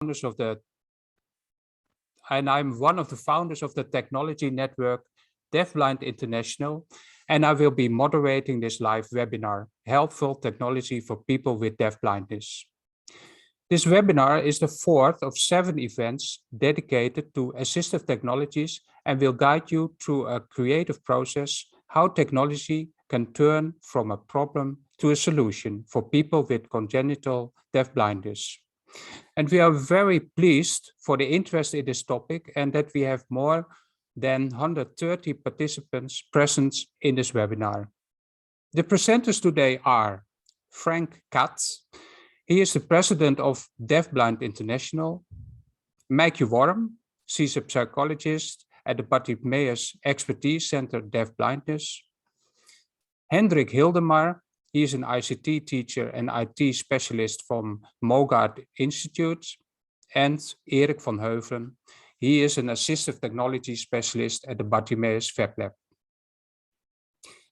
founders of the I'm one of the founders of the technology network Deafblind International, and I will be moderating this live webinar, Helpful Technology for People with Deafblindness. This webinar is the fourth of 7 events dedicated to assistive technologies and will guide you through a creative process how technology can turn from a problem to a solution for people with congenital deafblindness. And we are very pleased for the interest in this topic and that we have more than 130 participants present in this webinar. The presenters today are Frank Katz. He is the president of Deafblind International. Matthew Worm, she's a psychologist at the Bartimeus Expertise Center Deafblindness. Hendrik Hildemar, he is an ICT teacher and IT specialist from Moogood Institute. And Erik van Heuvelen, he is an assistive technology specialist at the Bartimeus Fablab.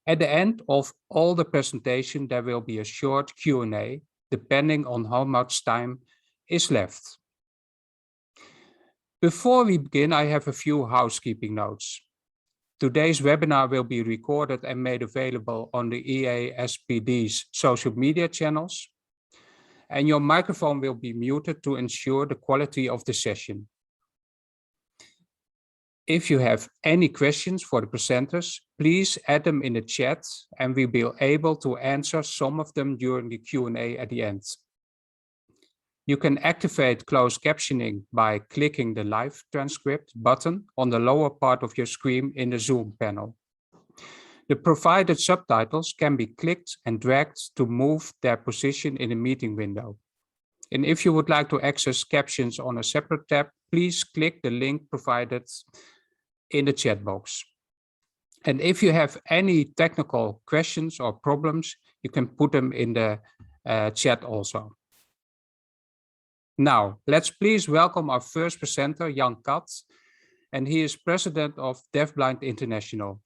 At the end of all the presentation, there will be a short Q&A, depending on how much time is left. Before we begin, I have a few housekeeping notes. Today's webinar will be recorded and made available on the EASPD's social media channels, and your microphone will be muted to ensure the quality of the session. If you have any questions for the presenters, please add them in the chat and we'll be able to answer some of them during the Q&A at the end. You can activate closed captioning by clicking the live transcript button on the lower part of your screen in the Zoom panel. The provided subtitles can be clicked and dragged to move their position in the meeting window. And if you would like to access captions on a separate tab, please click the link provided in the chat box. And if you have any technical questions or problems, you can put them in the chat also. Now, let's please welcome our first presenter, Jan Katz, and he is president of Deafblind International.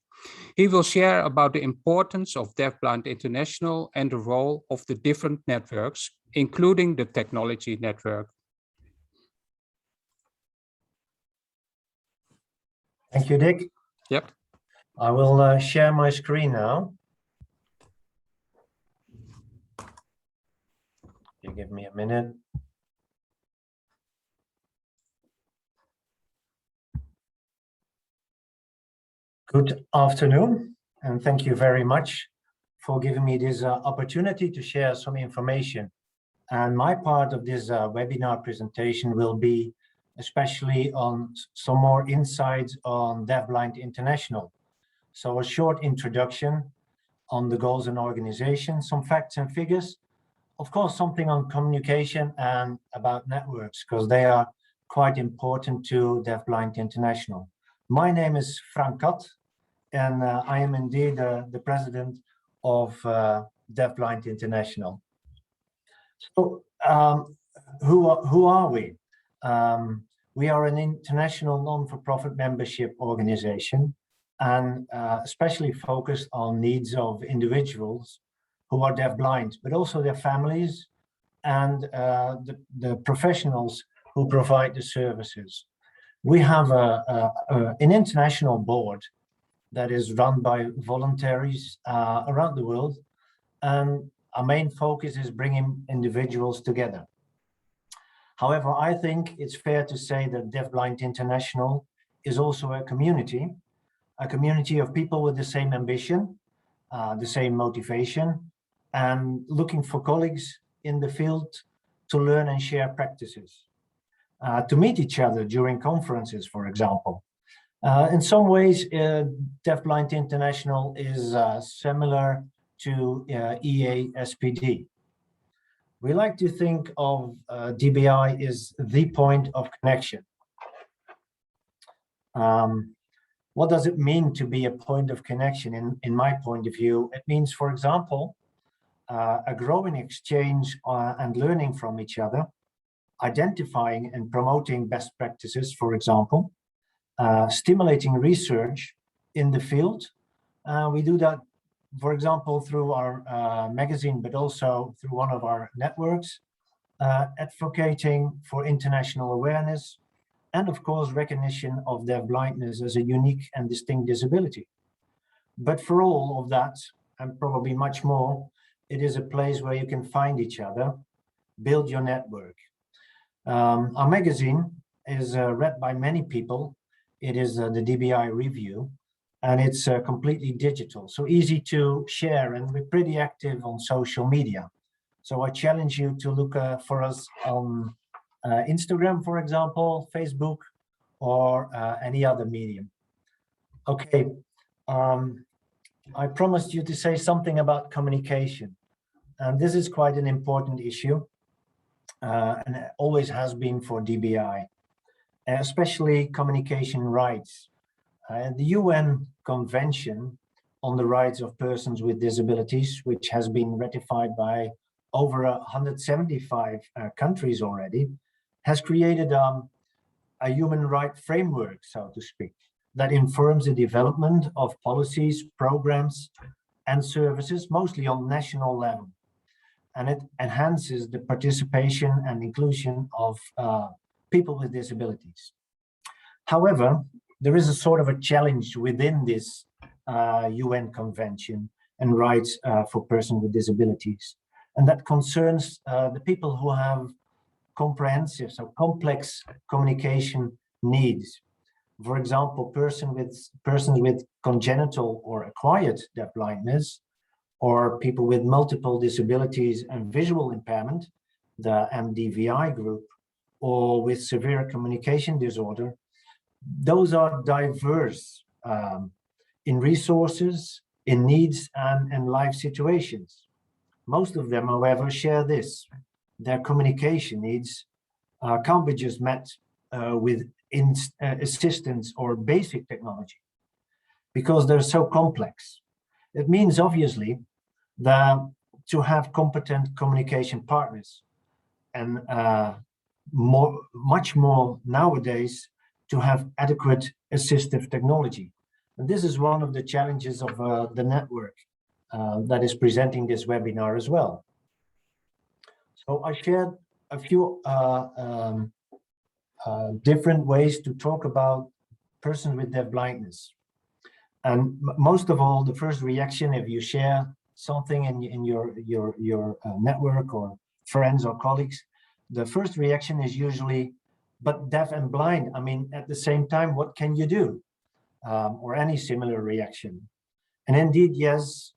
He will share about the importance of Deafblind International and the role of the different networks, including the technology network. Thank you, Dick. Yep. I will share my screen now. You give me a minute. Good afternoon, and thank you very much for giving me this opportunity to share some information. And my part of this webinar presentation will be especially on some more insights on Deafblind International. So a short introduction on the goals and organization, some facts and figures, of course, something on communication and about networks, because they are quite important to Deafblind International. My name is Frank Katz, and I am indeed the president of Deafblind International. So who are we? We are an international non-for-profit membership organization and especially focused on needs of individuals who are deafblind, but also their families and the professionals who provide the services. We have an international board that is run by voluntaries around the world, and our main focus is bringing individuals together. However, I think it's fair to say that Deafblind International is also a community of people with the same ambition, the same motivation, and looking for colleagues in the field to learn and share practices, to meet each other during conferences, for example. In some ways, Deafblind International is similar to EASPD. We like to think of DBI as the point of connection. What does it mean to be a point of connection? In my point of view, it means, for example, a growing exchange and learning from each other, identifying and promoting best practices, for example, stimulating research in the field. We do that, for example, through our magazine, but also through one of our networks, advocating for international awareness, and of course, recognition of deafblindness as a unique and distinct disability. But for all of that, and probably much more, it is a place where you can find each other, build your network. Our magazine is read by many people. It is the DBI Review, and it's completely digital, so easy to share, and we're pretty active on social media. So I challenge you to look for us on Instagram, for example, Facebook, or any other medium. Okay, I promised you to say something about communication, and this is quite an important issue, and it always has been for DBI, especially communication rights. The UN Convention on the Rights of Persons with Disabilities, which has been ratified by over 175 countries already, has created a human right framework, so to speak, that informs the development of policies, programs, and services, mostly on national level. And it enhances the participation and inclusion of people with disabilities. However, there is a sort of a challenge within this UN Convention and rights for persons with disabilities, and that concerns the people who have comprehensive, so complex communication needs. For example, persons with congenital or acquired deafblindness, or people with multiple disabilities and visual impairment, the MDVI group, or with severe communication disorder. Those are diverse in resources, in needs, and life situations. Most of them, however, share this. Their communication needs can't be just met with assistance or basic technology, because they're so complex. It means, obviously, that to have competent communication partners, and much more nowadays, to have adequate assistive technology. And this is one of the challenges of the network that is presenting this webinar as well. So I shared a few different ways to talk about persons with deafblindness. And most of all, the first reaction, if you share something in your network or friends or colleagues, the first reaction is usually, but deaf and blind, I mean, at the same time, what can you do? Or any similar reaction. And indeed, yes,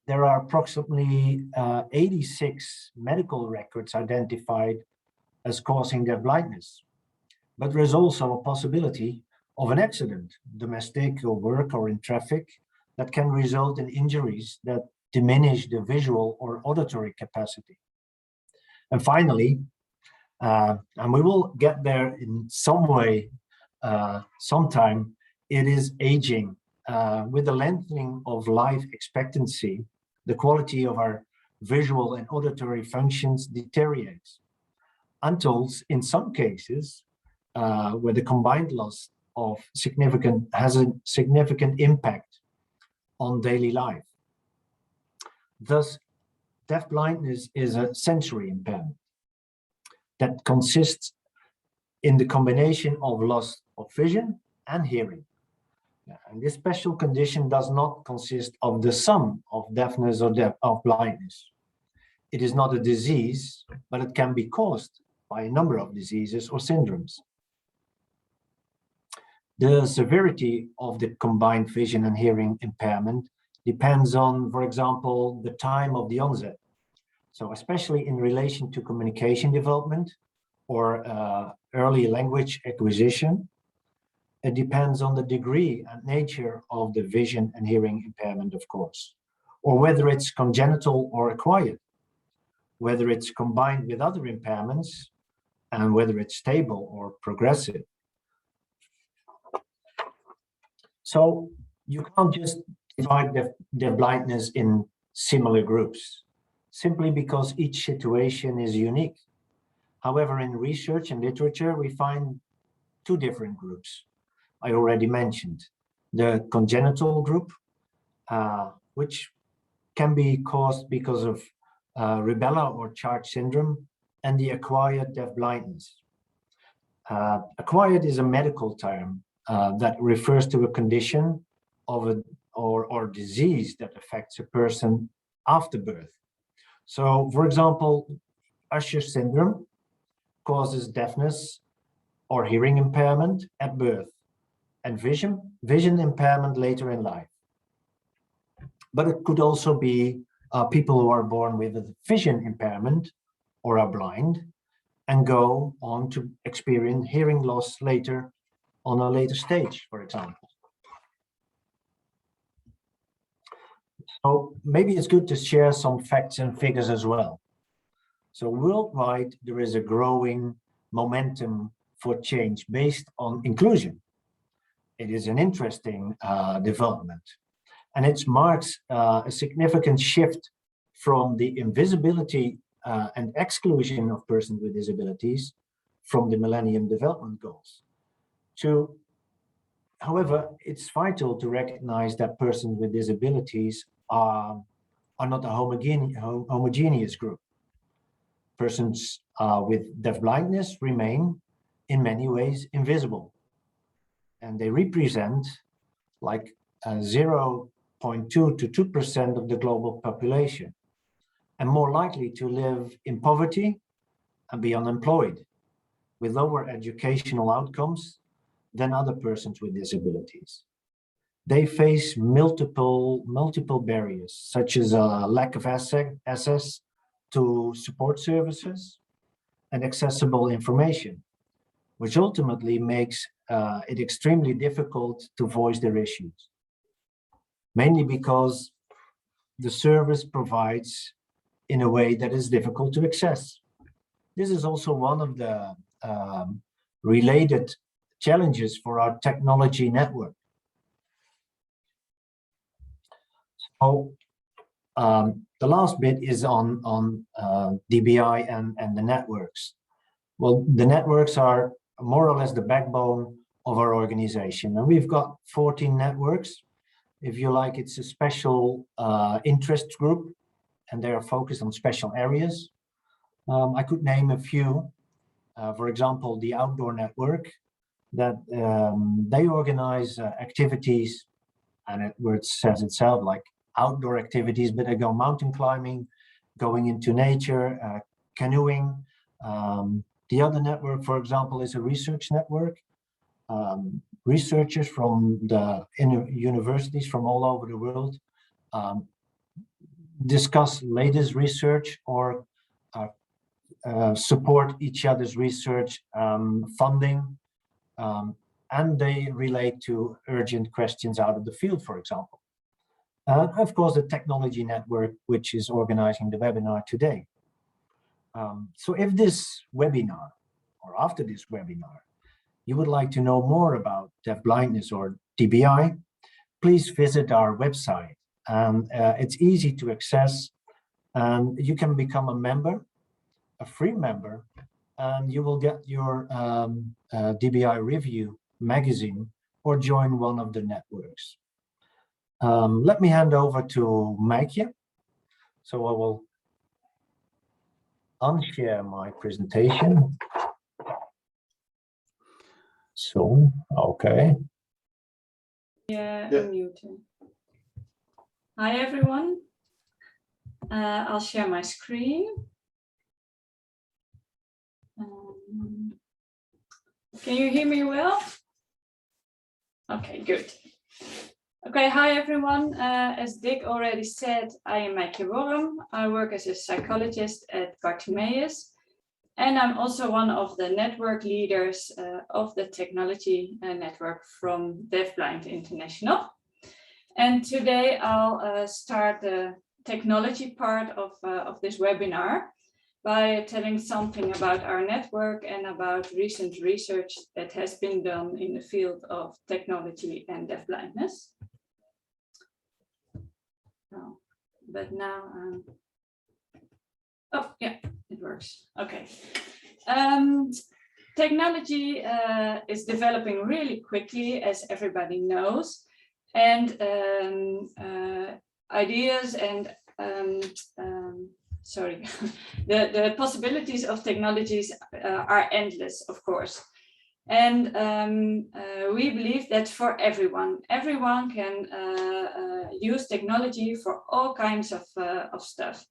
there are approximately 86 medical records identified as causing deafblindness. But there is also a possibility of an accident, domestic or work or in traffic, that can result in injuries that diminish the visual or auditory capacity. And finally, and we will get there in some way sometime, it is aging. With the lengthening of life expectancy, the quality of our visual and auditory functions deteriorates, until in some cases where the combined loss of has a significant impact on daily life. Thus, deafblindness is a sensory impairment that consists in the combination of loss of vision and hearing. And this special condition does not consist of the sum of deafness or of blindness. It is not a disease, but it can be caused by a number of diseases or syndromes. The severity of the combined vision and hearing impairment depends on, for example, the time of the onset. So especially in relation to communication development or early language acquisition, it depends on the degree and nature of the vision and hearing impairment, of course, or whether it's congenital or acquired, whether it's combined with other impairments, and whether it's stable or progressive. So you can't just divide deafblindness in similar groups, simply because each situation is unique. However, in research and literature, we find two different groups. I already mentioned the congenital group, which can be caused because of rubella or Charge syndrome, and the acquired deafblindness. Acquired is a medical term that refers to a condition of or disease that affects a person after birth. So, for example, Usher syndrome causes deafness or hearing impairment at birth, and vision impairment later in life. But it could also be people who are born with a vision impairment or are blind and go on to experience hearing loss later on a later stage, for example. So maybe it's good to share some facts and figures as well. So worldwide, there is a growing momentum for change based on inclusion. It is an interesting development, and it marks a significant shift from the invisibility and exclusion of persons with disabilities from the Millennium Development Goals to, however, it's vital to recognize that persons with disabilities are not a homogeneous group. Persons with deafblindness remain in many ways invisible, and they represent like 0.2 to 2% of the global population, and more likely to live in poverty and be unemployed, with lower educational outcomes than other persons with disabilities. They face multiple barriers, such as a lack of access to support services and accessible information, which ultimately makes it extremely difficult to voice their issues, mainly because the service provides in a way that is difficult to access. This is also one of the related challenges for our technology network. So the last bit is on DBI and the networks. Well, the networks are more or less the backbone of our organization, and we've got 14 networks. If you like, it's a special interest group, and they are focused on special areas. I could name a few. For example, the outdoor network, that they organize activities, and where it says itself, like outdoor activities, but they go mountain climbing, going into nature, canoeing. The other network, for example, is a research network. Researchers from the universities from all over the world discuss latest research or support each other's research funding, and they relate to urgent questions out of the field, for example. Of course, the technology network, which is organizing the webinar today. So if this webinar, or after this webinar, you would like to know more about deafblindness or DBI, please visit our website. It's easy to access, and you can become a member, a free member, and you will get your DBI review magazine or join one of the networks. Let me hand over to Maikje. So I will unshare my presentation. So, okay. Yeah, unmuted. Hi, everyone. I'll share my screen. Can you hear me well? Okay, good. Okay, hi everyone. As Dick already said, I am Maikje Worm. I work as a psychologist at Bartimeus, and I'm also one of the network leaders of the technology network from Deafblind International. And today I'll start the technology part of this webinar by telling something about our network and about recent research that has been done in the field of technology and deafblindness. Oh, but now, oh yeah, it works. Okay. Technology is developing really quickly, as everybody knows, and ideas and sorry, the possibilities of technologies are endless, of course. And we believe that for everyone can use technology for all kinds of stuff.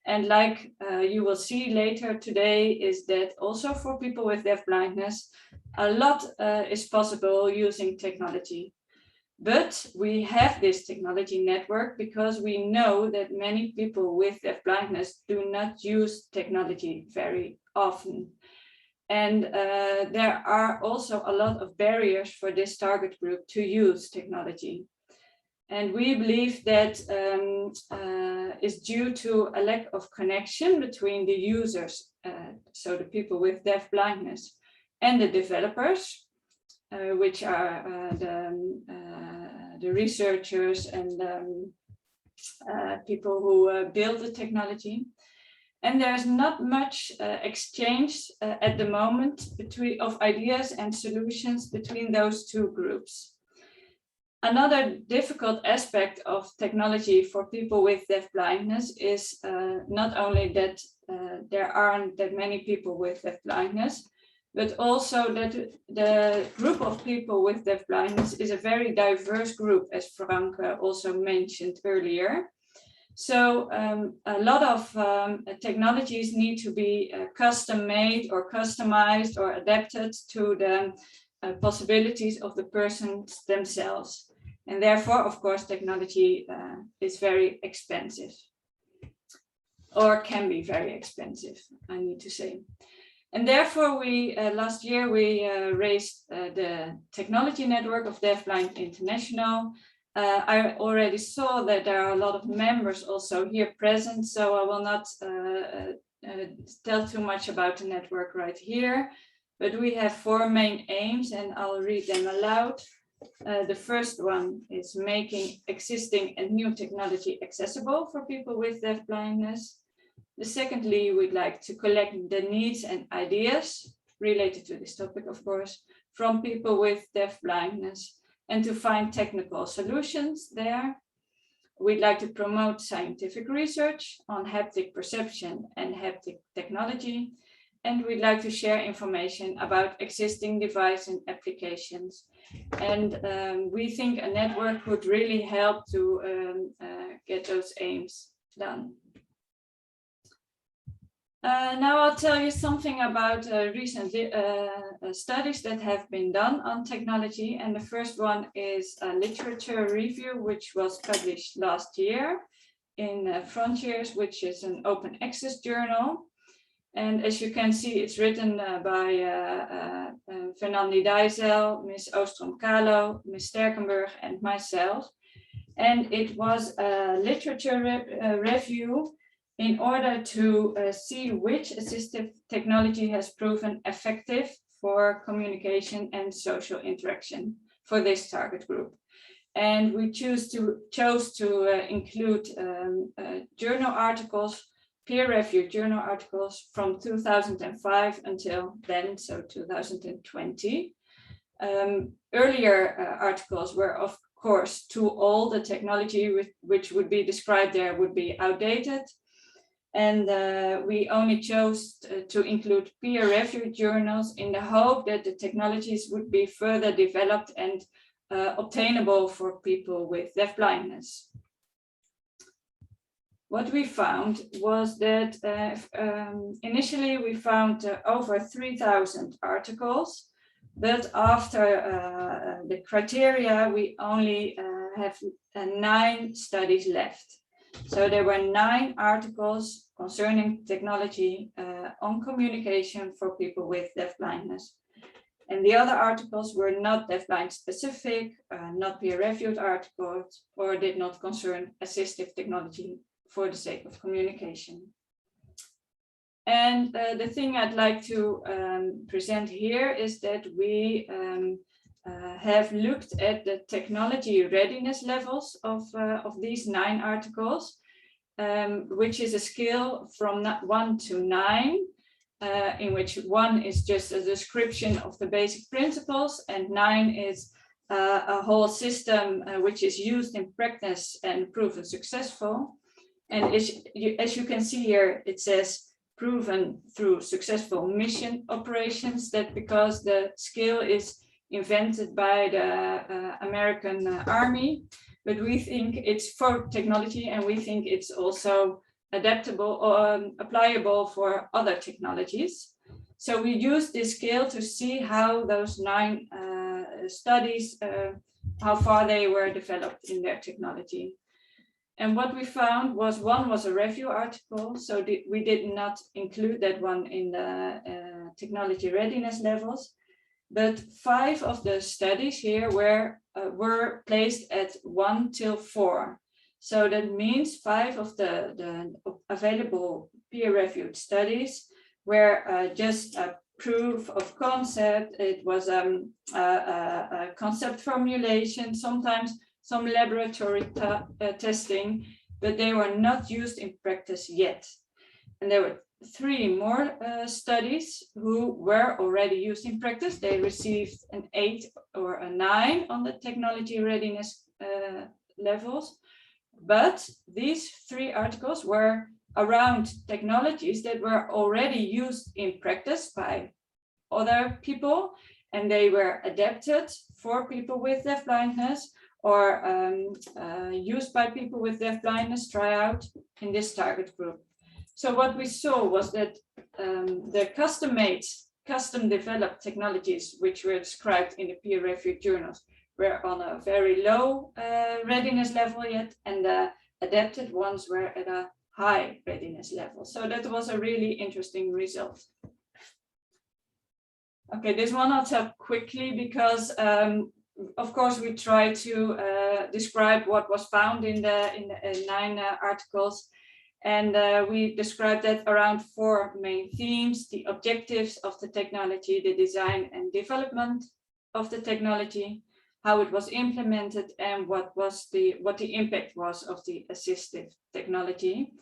And like you will see later today, is that also for people with deafblindness, a lot is possible using technology. But we have this technology network because we know that many people with deafblindness do not use technology very often. And there are also a lot of barriers for this target group to use technology. And we believe that is due to a lack of connection between the users, so the people with deafblindness, and the developers, which are the researchers and people who build the technology. And there's not much exchange at the moment of ideas and solutions between those two groups. Another difficult aspect of technology for people with deafblindness is not only that there aren't that many people with deafblindness, but also that the group of people with deafblindness is a very diverse group, as Frank also mentioned earlier. So a lot of technologies need to be custom made or customized or adapted to the possibilities of the persons themselves. And therefore, of course, technology is very expensive, or can be very expensive, I need to say. And therefore, we last year we raised the technology network of Deafblind International. I already saw that there are a lot of members also here present, so I will not tell too much about the network right here. But we have 4 main aims, and I'll read them aloud. The first one is making existing and new technology accessible for people with deafblindness. Secondly, we'd like to collect the needs and ideas related to this topic, of course, from people with deafblindness, and to find technical solutions there. We'd like to promote scientific research on haptic perception and haptic technology. And we'd like to share information about existing devices and applications. And we think a network would really help to get those aims done. Now I'll tell you something about recent studies that have been done on technology. And the first one is a literature review, which was published last year in Frontiers, which is an open access journal. And as you can see, it's written by Fernandi Dijzel, Ms. Oostrom-Kalo, Ms. Sterkenburg, and myself. And it was a literature review in order to see which assistive technology has proven effective for communication and social interaction for this target group. And we chose to include journal articles, peer-reviewed journal articles from 2005 until then, so 2020. Earlier articles were, of course, too old. The technology which would be described there would be outdated. And we only chose to include peer-reviewed journals in the hope that the technologies would be further developed and obtainable for people with deafblindness. What we found was that initially we found over 3,000 articles, but after the criteria, we only have 9 studies left. So there were 9 articles concerning technology on communication for people with deafblindness. And the other articles were not deafblind specific, not peer-reviewed articles, or did not concern assistive technology for the sake of communication. And the thing I'd like to present here is that we have looked at the technology readiness levels of these 9 articles, which is a scale from 1 to 9, in which 1 is just a description of the basic principles, and 9 is a whole system which is used in practice and proven successful. And as you can see here, it says proven through successful mission operations, that because the scale is invented by the American Army, but we think it's for technology, and we think it's also adaptable or applicable for other technologies. So we use this scale to see how those 9 studies, how far they were developed in their technology. And what we found was, one was a review article, so we did not include that one in the technology readiness levels, but 5 of the studies here were placed at 1 till 4. So that means 5 of the available peer-reviewed studies were just a proof of concept. It was a concept formulation, sometimes some laboratory testing, but they were not used in practice yet. And there were 3 more studies who were already used in practice. They received an 8 or a 9 on the technology readiness levels. But these 3 articles were around technologies that were already used in practice by other people, and they were adapted for people with deafblindness, or used by people with deafblindness tryout in this target group. So what we saw was that the custom-made, custom-developed technologies, which were described in the peer-reviewed journals, were on a very low readiness level yet, and the adapted ones were at a high readiness level. So that was a really interesting result. Okay, this one I'll tell quickly because of course we try to describe what was found in the 9 articles, and we described that around 4 main themes: the objectives of the technology, the design and development of the technology, how it was implemented, and what the impact was of the assistive technology.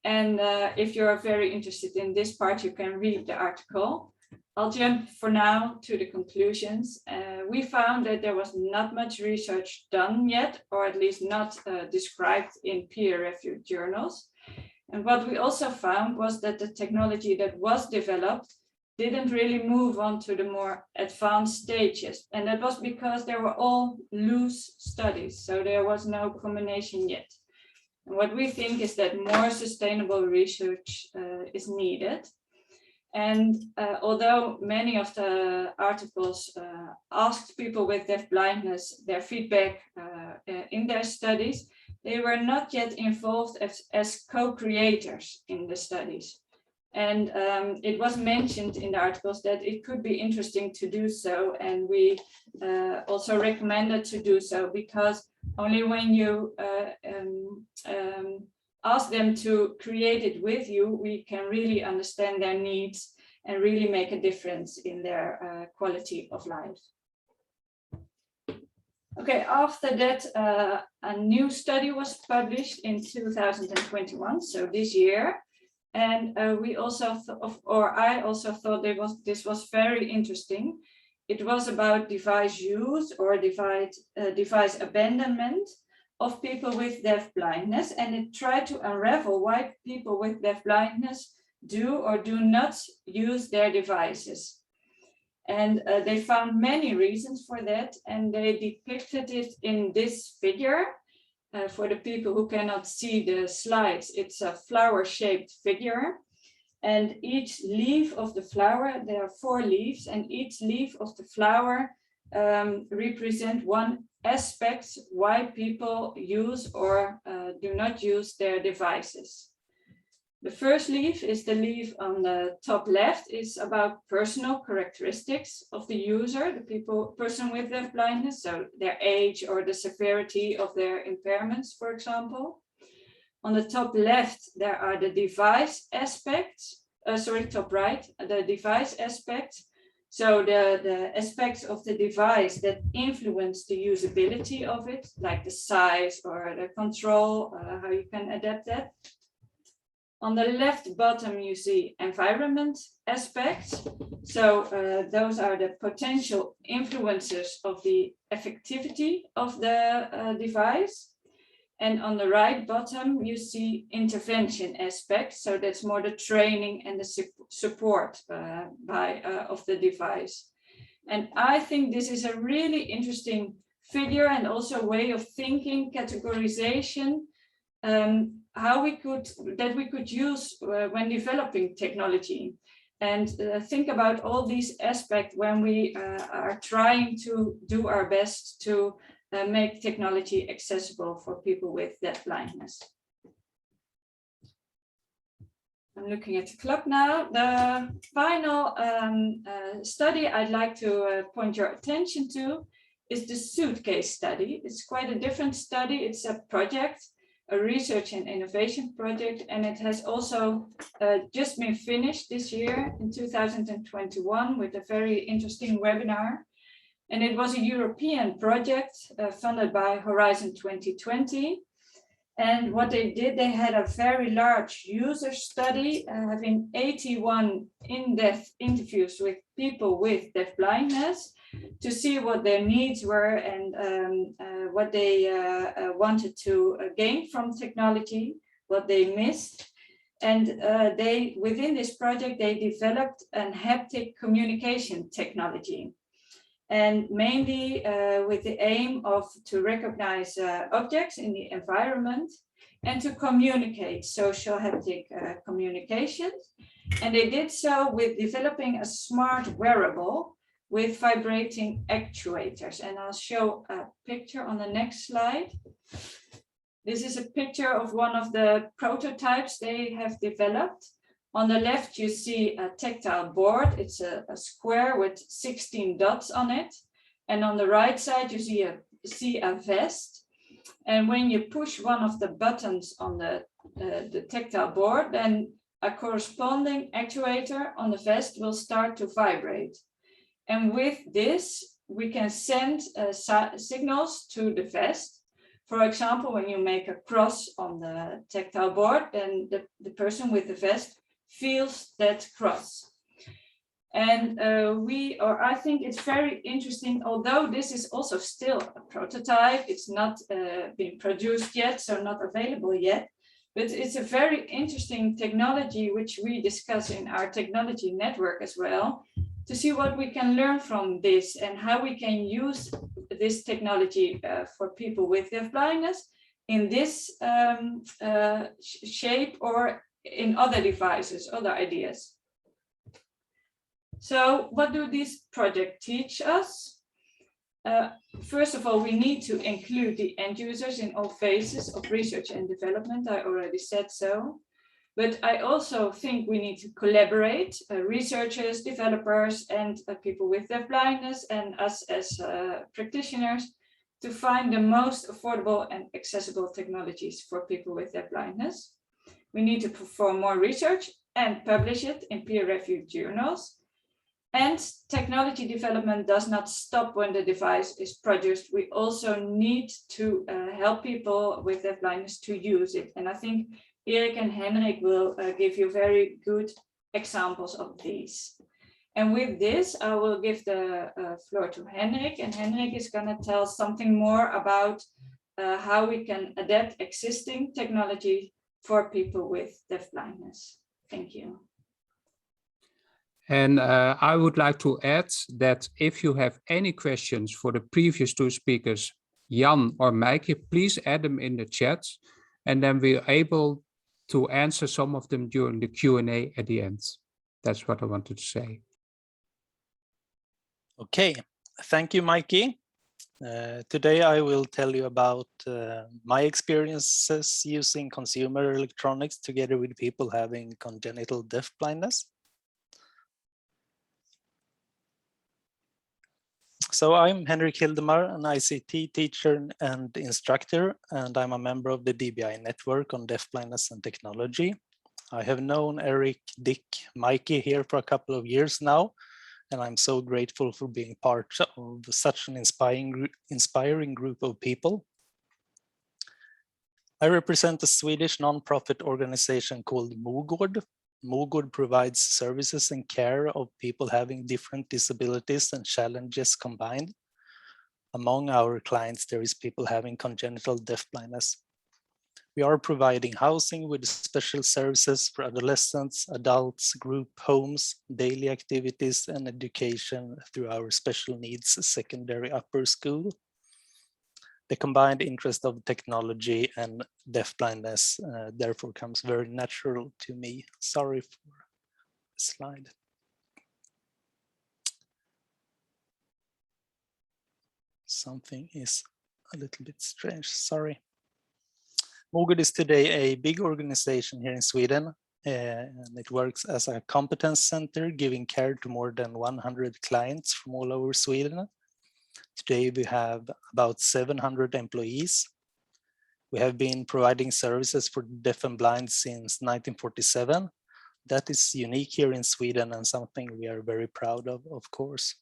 And if you're very interested in this part, you can read the article. I'll jump for now to the conclusions. We found that there was not much research done yet, or at least not described in peer-reviewed journals. And what we also found was that the technology that was developed didn't really move on to the more advanced stages. And that was because they were all loose studies, so there was no combination yet. And what we think is that more sustainable research is needed. And although many of the articles asked people with deafblindness their feedback in their studies, they were not yet involved as co-creators in the studies. And it was mentioned in the articles that it could be interesting to do so. And we also recommended to do so, because only when you ask them to create it with you, we can really understand their needs and really make a difference in their quality of life. Okay, after that, a new study was published in 2021, so this year. And we also, I also thought this was very interesting. It was about device use or device abandonment of people with deafblindness, and it tried to unravel why people with deafblindness do or do not use their devices. And they found many reasons for that, and they depicted it in this figure. For the people who cannot see the slides, it's a flower-shaped figure. And each leaf of the flower, there are 4 leaves, and each leaf of the flower represent one aspect why people use or do not use their devices. The first leaf is the leaf on the top left, is about personal characteristics of the user, the person with deafblindness, so their age or the severity of their impairments, for example. On the top left, there are the device aspects, top right, the device aspects. So the aspects of the device that influence the usability of it, like the size or the control, how you can adapt that. On the left bottom, you see environment aspects. So those are the potential influences of the effectivity of the device. And on the right bottom, you see intervention aspects. So that's more the training and the support of the device. And I think this is a really interesting figure and also way of thinking, categorization, how we could use when developing technology. And think about all these aspects when we are trying to do our best to make technology accessible for people with deafblindness. I'm looking at the clock now. The final study I'd like to point your attention to is the Suitcase Study. It's quite a different study. It's a project, a research and innovation project, and it has also just been finished this year in 2021 with a very interesting webinar. And it was a European project funded by Horizon 2020. And what they did, they had a very large user study, having 81 in-depth interviews with people with deafblindness to see what their needs were and what they wanted to gain from technology, what they missed. And they, within this project, they developed an haptic communication technology. And mainly with the aim of to recognize objects in the environment and to communicate social haptic communications. And they did so with developing a smart wearable with vibrating actuators. And I'll show a picture on the next slide. This is a picture of one of the prototypes they have developed. On the left, you see a tactile board. It's a square with 16 dots on it. And on the right side, you see a vest. And when you push one of the buttons on the tactile board, then a corresponding actuator on the vest will start to vibrate. And with this, we can send signals to the vest. For example, when you make a cross on the tactile board, then the person with the vest feels that cross. And I think it's very interesting, although this is also still a prototype, it's not been produced yet, so not available yet, but it's a very interesting technology which we discuss in our technology network as well, to see what we can learn from this and how we can use this technology for people with deafblindness in this shape or in other devices, other ideas. So what do these projects teach us? First of all, we need to include the end users in all phases of research and development. I already said so. But I also think we need to collaborate, researchers, developers, and people with deafblindness, and us as practitioners, to find the most affordable and accessible technologies for people with deafblindness. We need to perform more research and publish it in peer-reviewed journals. And technology development does not stop when the device is produced. We also need to help people with deafblindness to use it. And I think Erik and Henrik will give you very good examples of these. And with this, I will give the floor to Henrik, and Henrik is going to tell something more about how we can adapt existing technology for people with deafblindness. Thank you. And I would like to add that if you have any questions for the previous two speakers, Jan or Meike, please add them in the chat, and then we're able to answer some of them during the Q&A at the end. That's what I wanted to say. Okay, thank you, Mikey. Today I will tell you about my experiences using consumer electronics together with people having congenital deafblindness. So I'm Henrik Hildemar, an ICT teacher and instructor, and I'm a member of the DBI network on deafblindness and technology. I have known Erik, Dick, Mikey here for a couple of years now, and I'm so grateful for being part of such an inspiring group of people. I represent a Swedish non-profit organization called Moogood. Moogood provides services and care of people having different disabilities and challenges combined. Among our clients, there is people having congenital deafblindness. We are providing housing with special services for adolescents, adults, group homes, daily activities, and education through our special needs secondary upper school. The combined interest of technology and deafblindness therefore comes very natural to me. Sorry for the slide. Something is a little bit strange, sorry. Moogood is today a big organization here in Sweden, and it works as a competence center giving care to more than 100 clients from all over Sweden. Today we have about 700 employees. We have been providing services for deaf and blind since 1947. That is unique here in Sweden and something we are very proud of course.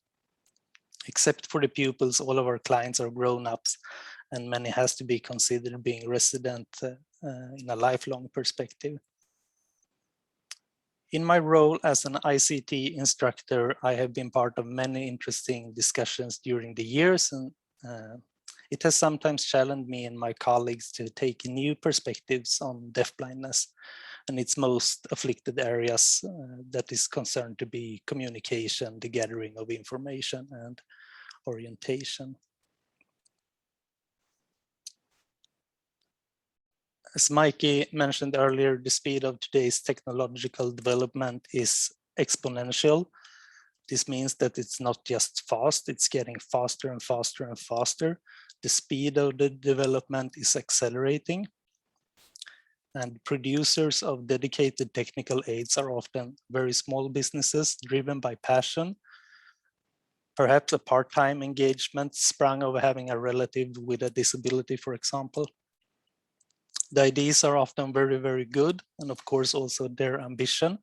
Except for the pupils, all of our clients are grown-ups, and many has to be considered being resident in a lifelong perspective. In my role as an ICT instructor, I have been part of many interesting discussions during the years, and it has sometimes challenged me and my colleagues to take new perspectives on deafblindness and its most afflicted areas that is concerned to be communication, the gathering of information, and orientation. As Mikey mentioned earlier, the speed of today's technological development is exponential. This means that it's not just fast, it's getting faster and faster and faster. The speed of the development is accelerating. And producers of dedicated technical aids are often very small businesses driven by passion, perhaps a part-time engagement sprung of having a relative with a disability, for example. The ideas are often very, very good, and of course also their ambition,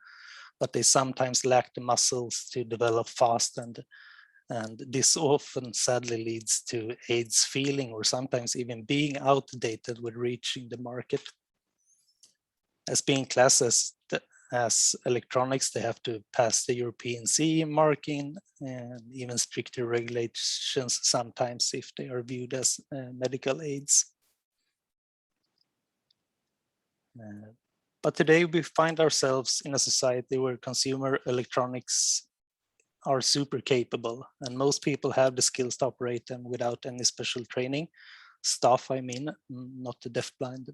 but they sometimes lack the muscles to develop fast, and this often sadly leads to aids feeling or sometimes even being outdated with reaching the market. As being classed as electronics, they have to pass the European CE marking and even stricter regulations sometimes if they are viewed as medical aids. But today we find ourselves in a society where consumer electronics are super capable, and most people have the skills to operate them without any special training. Staff, I mean, not the deafblind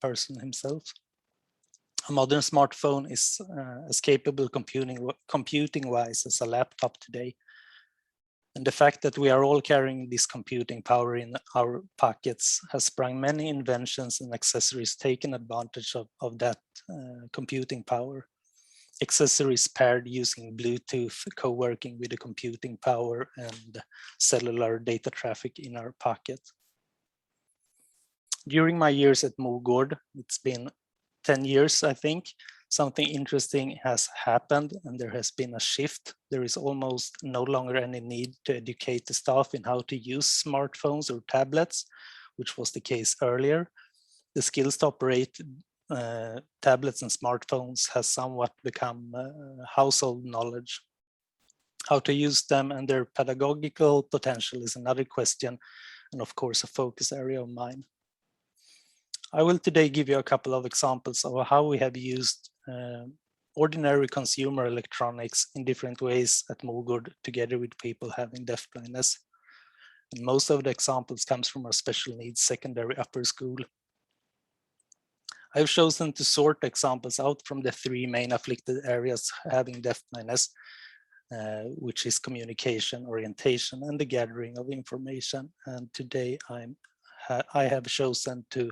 person himself. A modern smartphone is as capable computing-wise as a laptop today. And the fact that we are all carrying this computing power in our pockets has sprung many inventions and accessories taking advantage of that computing power. Accessories paired using Bluetooth, co-working with the computing power and cellular data traffic in our pocket. During my years at Moogood, it's been 10 years, I think, something interesting has happened and there has been a shift. There is almost no longer any need to educate the staff in how to use smartphones or tablets, which was the case earlier. The skills to operate tablets and smartphones has somewhat become household knowledge. How to use them and their pedagogical potential is another question, and of course a focus area of mine. I will today give you a couple of examples of how we have used ordinary consumer electronics in different ways at Moogood together with people having deafblindness. And most of the examples comes from our special needs secondary upper school. I've chosen to sort examples out from the three main afflicted areas having deafblindness, which is communication, orientation, and the gathering of information. And today I have chosen to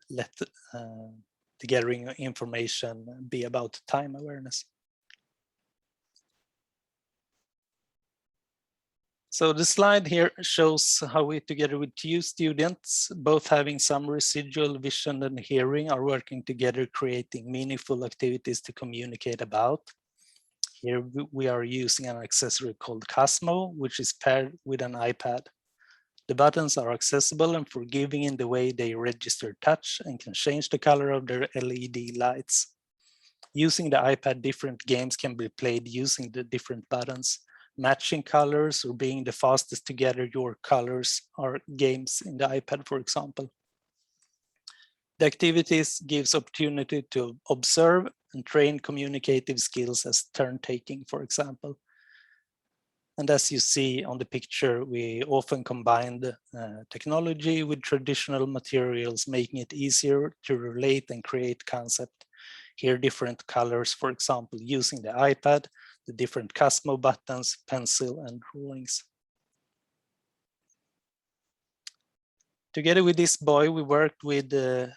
let the gathering of information be about time awareness. So the slide here shows how we, together with 2 students, both having some residual vision and hearing, are working together creating meaningful activities to communicate about. Here we are using an accessory called Cosmo, which is paired with an iPad. The buttons are accessible and forgiving in the way they register touch and can change the color of their LED lights. Using the iPad, different games can be played using the different buttons. Matching colors or being the fastest to gather your colors are games in the iPad, for example. The activities gives opportunity to observe and train communicative skills as turn-taking, for example. And as you see on the picture, we often combine technology with traditional materials, making it easier to relate and create concept. Here, different colors, for example, using the iPad, the different Cosmo buttons, pencil, and drawings. Together with this boy, we worked with a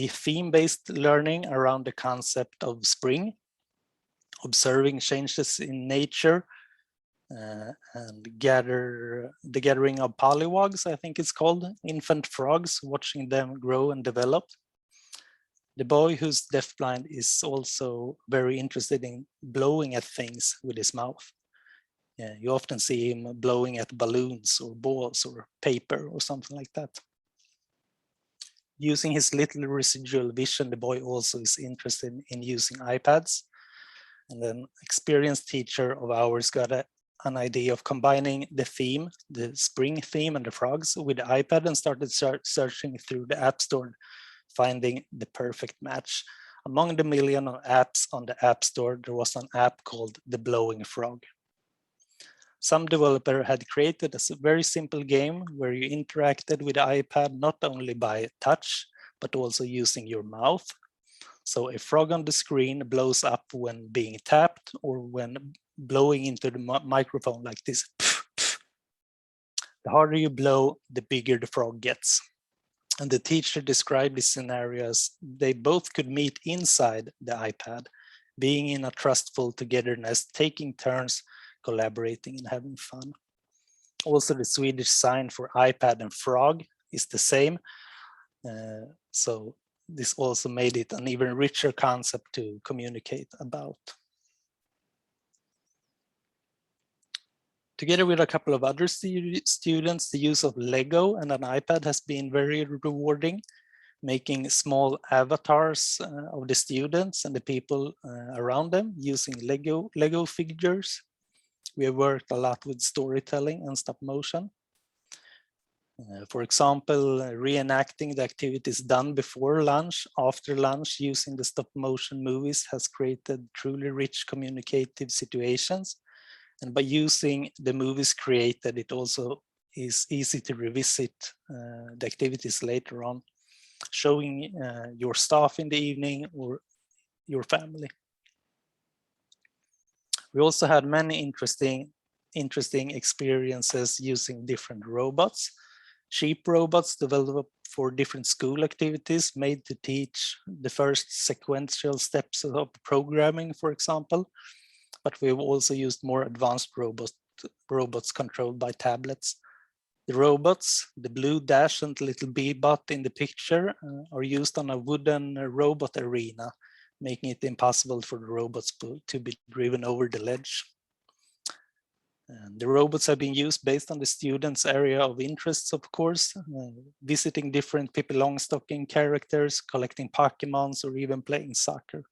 theme-based learning around the concept of spring, observing changes in nature, and the gathering of polywogs, I think it's called, infant frogs, watching them grow and develop. The boy who's deafblind is also very interested in blowing at things with his mouth. Yeah, you often see him blowing at balloons or balls or paper or something like that. Using his little residual vision, the boy also is interested in using iPads. And an experienced teacher of ours got an idea of combining the theme, the spring theme and the frogs with the iPad, and started searching through the App Store, finding the perfect match. Among the million of apps on the App Store, there was an app called The Blowing Frog. Some developer had created a very simple game where you interacted with the iPad not only by touch, but also using your mouth. So a frog on the screen blows up when being tapped or when blowing into the microphone like this. The harder you blow, the bigger the frog gets. And the teacher described these scenarios. They both could meet inside the iPad, being in a trustful togetherness, taking turns, collaborating and having fun. Also, the Swedish sign for iPad and frog is the same. So this also made it an even richer concept to communicate about. Together with a couple of other students, the use of Lego and an iPad has been very rewarding, making small avatars of the students and the people around them using Lego figures. We have worked a lot with storytelling and stop motion. For example, reenacting the activities done before lunch, after lunch, using the stop motion movies has created truly rich communicative situations. And by using the movies created, it also is easy to revisit the activities later on, showing your staff in the evening or your family. We also had many interesting experiences using different robots. Sheep robots developed for different school activities, made to teach the first sequential steps of programming, for example. But we've also used more advanced robots controlled by tablets. The robots, the blue dash and the little bee-bot in the picture, are used on a wooden robot arena, making it impossible for the robots to be driven over the ledge. And the robots have been used based on the students' area of interests, of course, visiting different Pippi Longstocking characters, collecting Pokemons, or even playing soccer.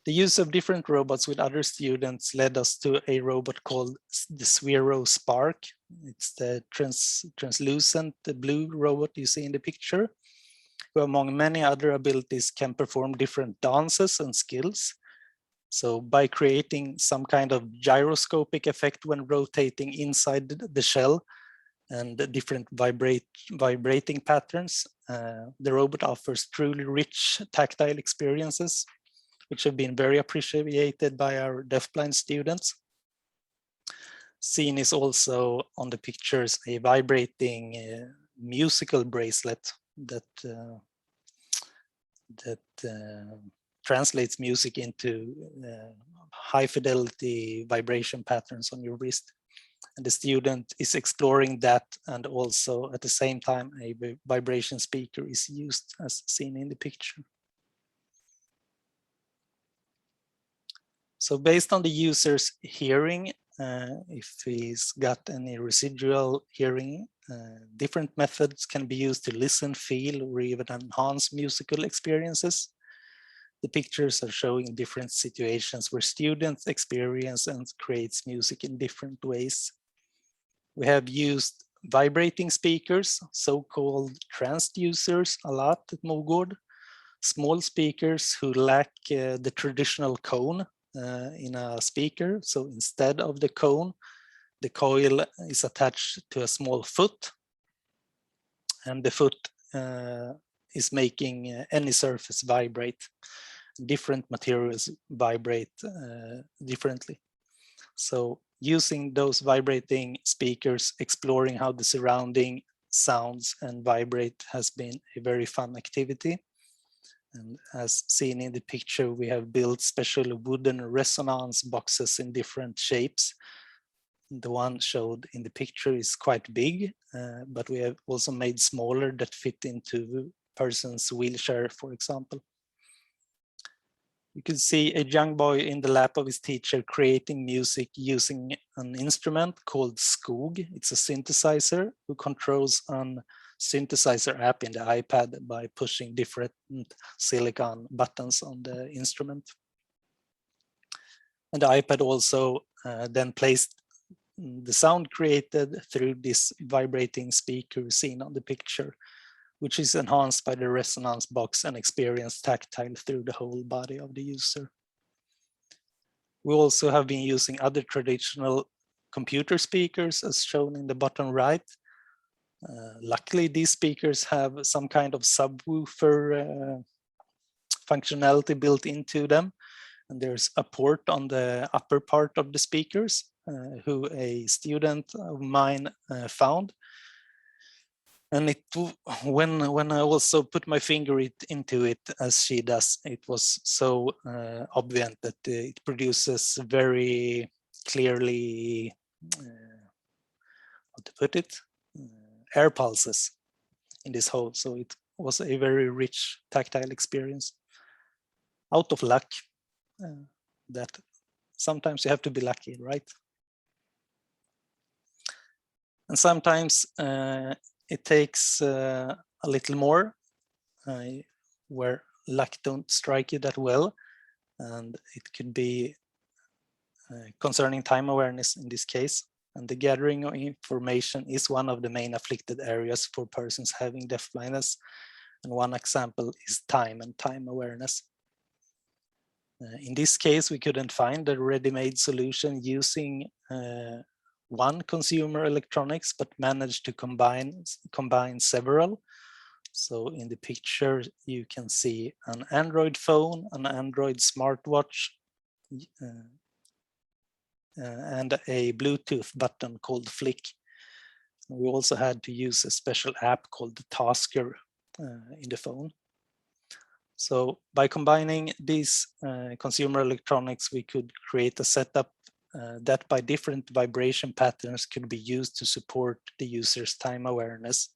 The use of different robots with other students led us to a robot called the Sphero Spark. It's the translucent blue robot you see in the picture, who among many other abilities can perform different dances and skills. So by creating some kind of gyroscopic effect when rotating inside the shell and the different vibrating patterns, the robot offers truly rich tactile experiences, which have been very appreciated by our deafblind students. Seen is also on the pictures a vibrating musical bracelet that translates music into high fidelity vibration patterns on your wrist. And the student is exploring that, and also at the same time a vibration speaker is used as seen in the picture. So based on the user's hearing, if he's got any residual hearing, different methods can be used to listen, feel, or even enhance musical experiences. The pictures are showing different situations where students experience and creates music in different ways. We have used vibrating speakers, so-called transducers, a lot at Moogood. Small speakers who lack the traditional cone in a speaker. So instead of the cone, the coil is attached to a small foot, and the foot is making any surface vibrate. Different materials vibrate differently. So using those vibrating speakers, exploring how the surrounding sounds and vibrate has been a very fun activity. And as seen in the picture, we have built special wooden resonance boxes in different shapes. The one showed in the picture is quite big, but we have also made smaller that fit into a person's wheelchair, for example. You can see a young boy in the lap of his teacher creating music using an instrument called Skoog. It's a synthesizer who controls an synthesizer app in the iPad by pushing different silicon buttons on the instrument. And the iPad also then plays the sound created through this vibrating speaker seen on the picture, which is enhanced by the resonance box and experienced tactile through the whole body of the user. We also have been using other traditional computer speakers as shown in the bottom right. Luckily, these speakers have some kind of subwoofer functionality built into them. And there's a port on the upper part of the speakers who a student of mine found. And when I also put my finger into it, as she does, it was so obvious that it produces very clearly, how to put it, air pulses in this hole. So it was a very rich tactile experience. Out of luck, that sometimes you have to be lucky, right? And sometimes it takes a little more where luck don't strike you that well. And it could be concerning time awareness in this case. And the gathering of information is one of the main afflicted areas for persons having deafblindness. And one example is time and time awareness. In this case, we couldn't find a ready-made solution using one consumer electronics, but managed to combine several. So in the picture, you can see an Android phone, an Android smartwatch, and a Bluetooth button called Flick. We also had to use a special app called the Tasker in the phone. So by combining these consumer electronics, we could create a setup that by different vibration patterns could be used to support the user's time awareness.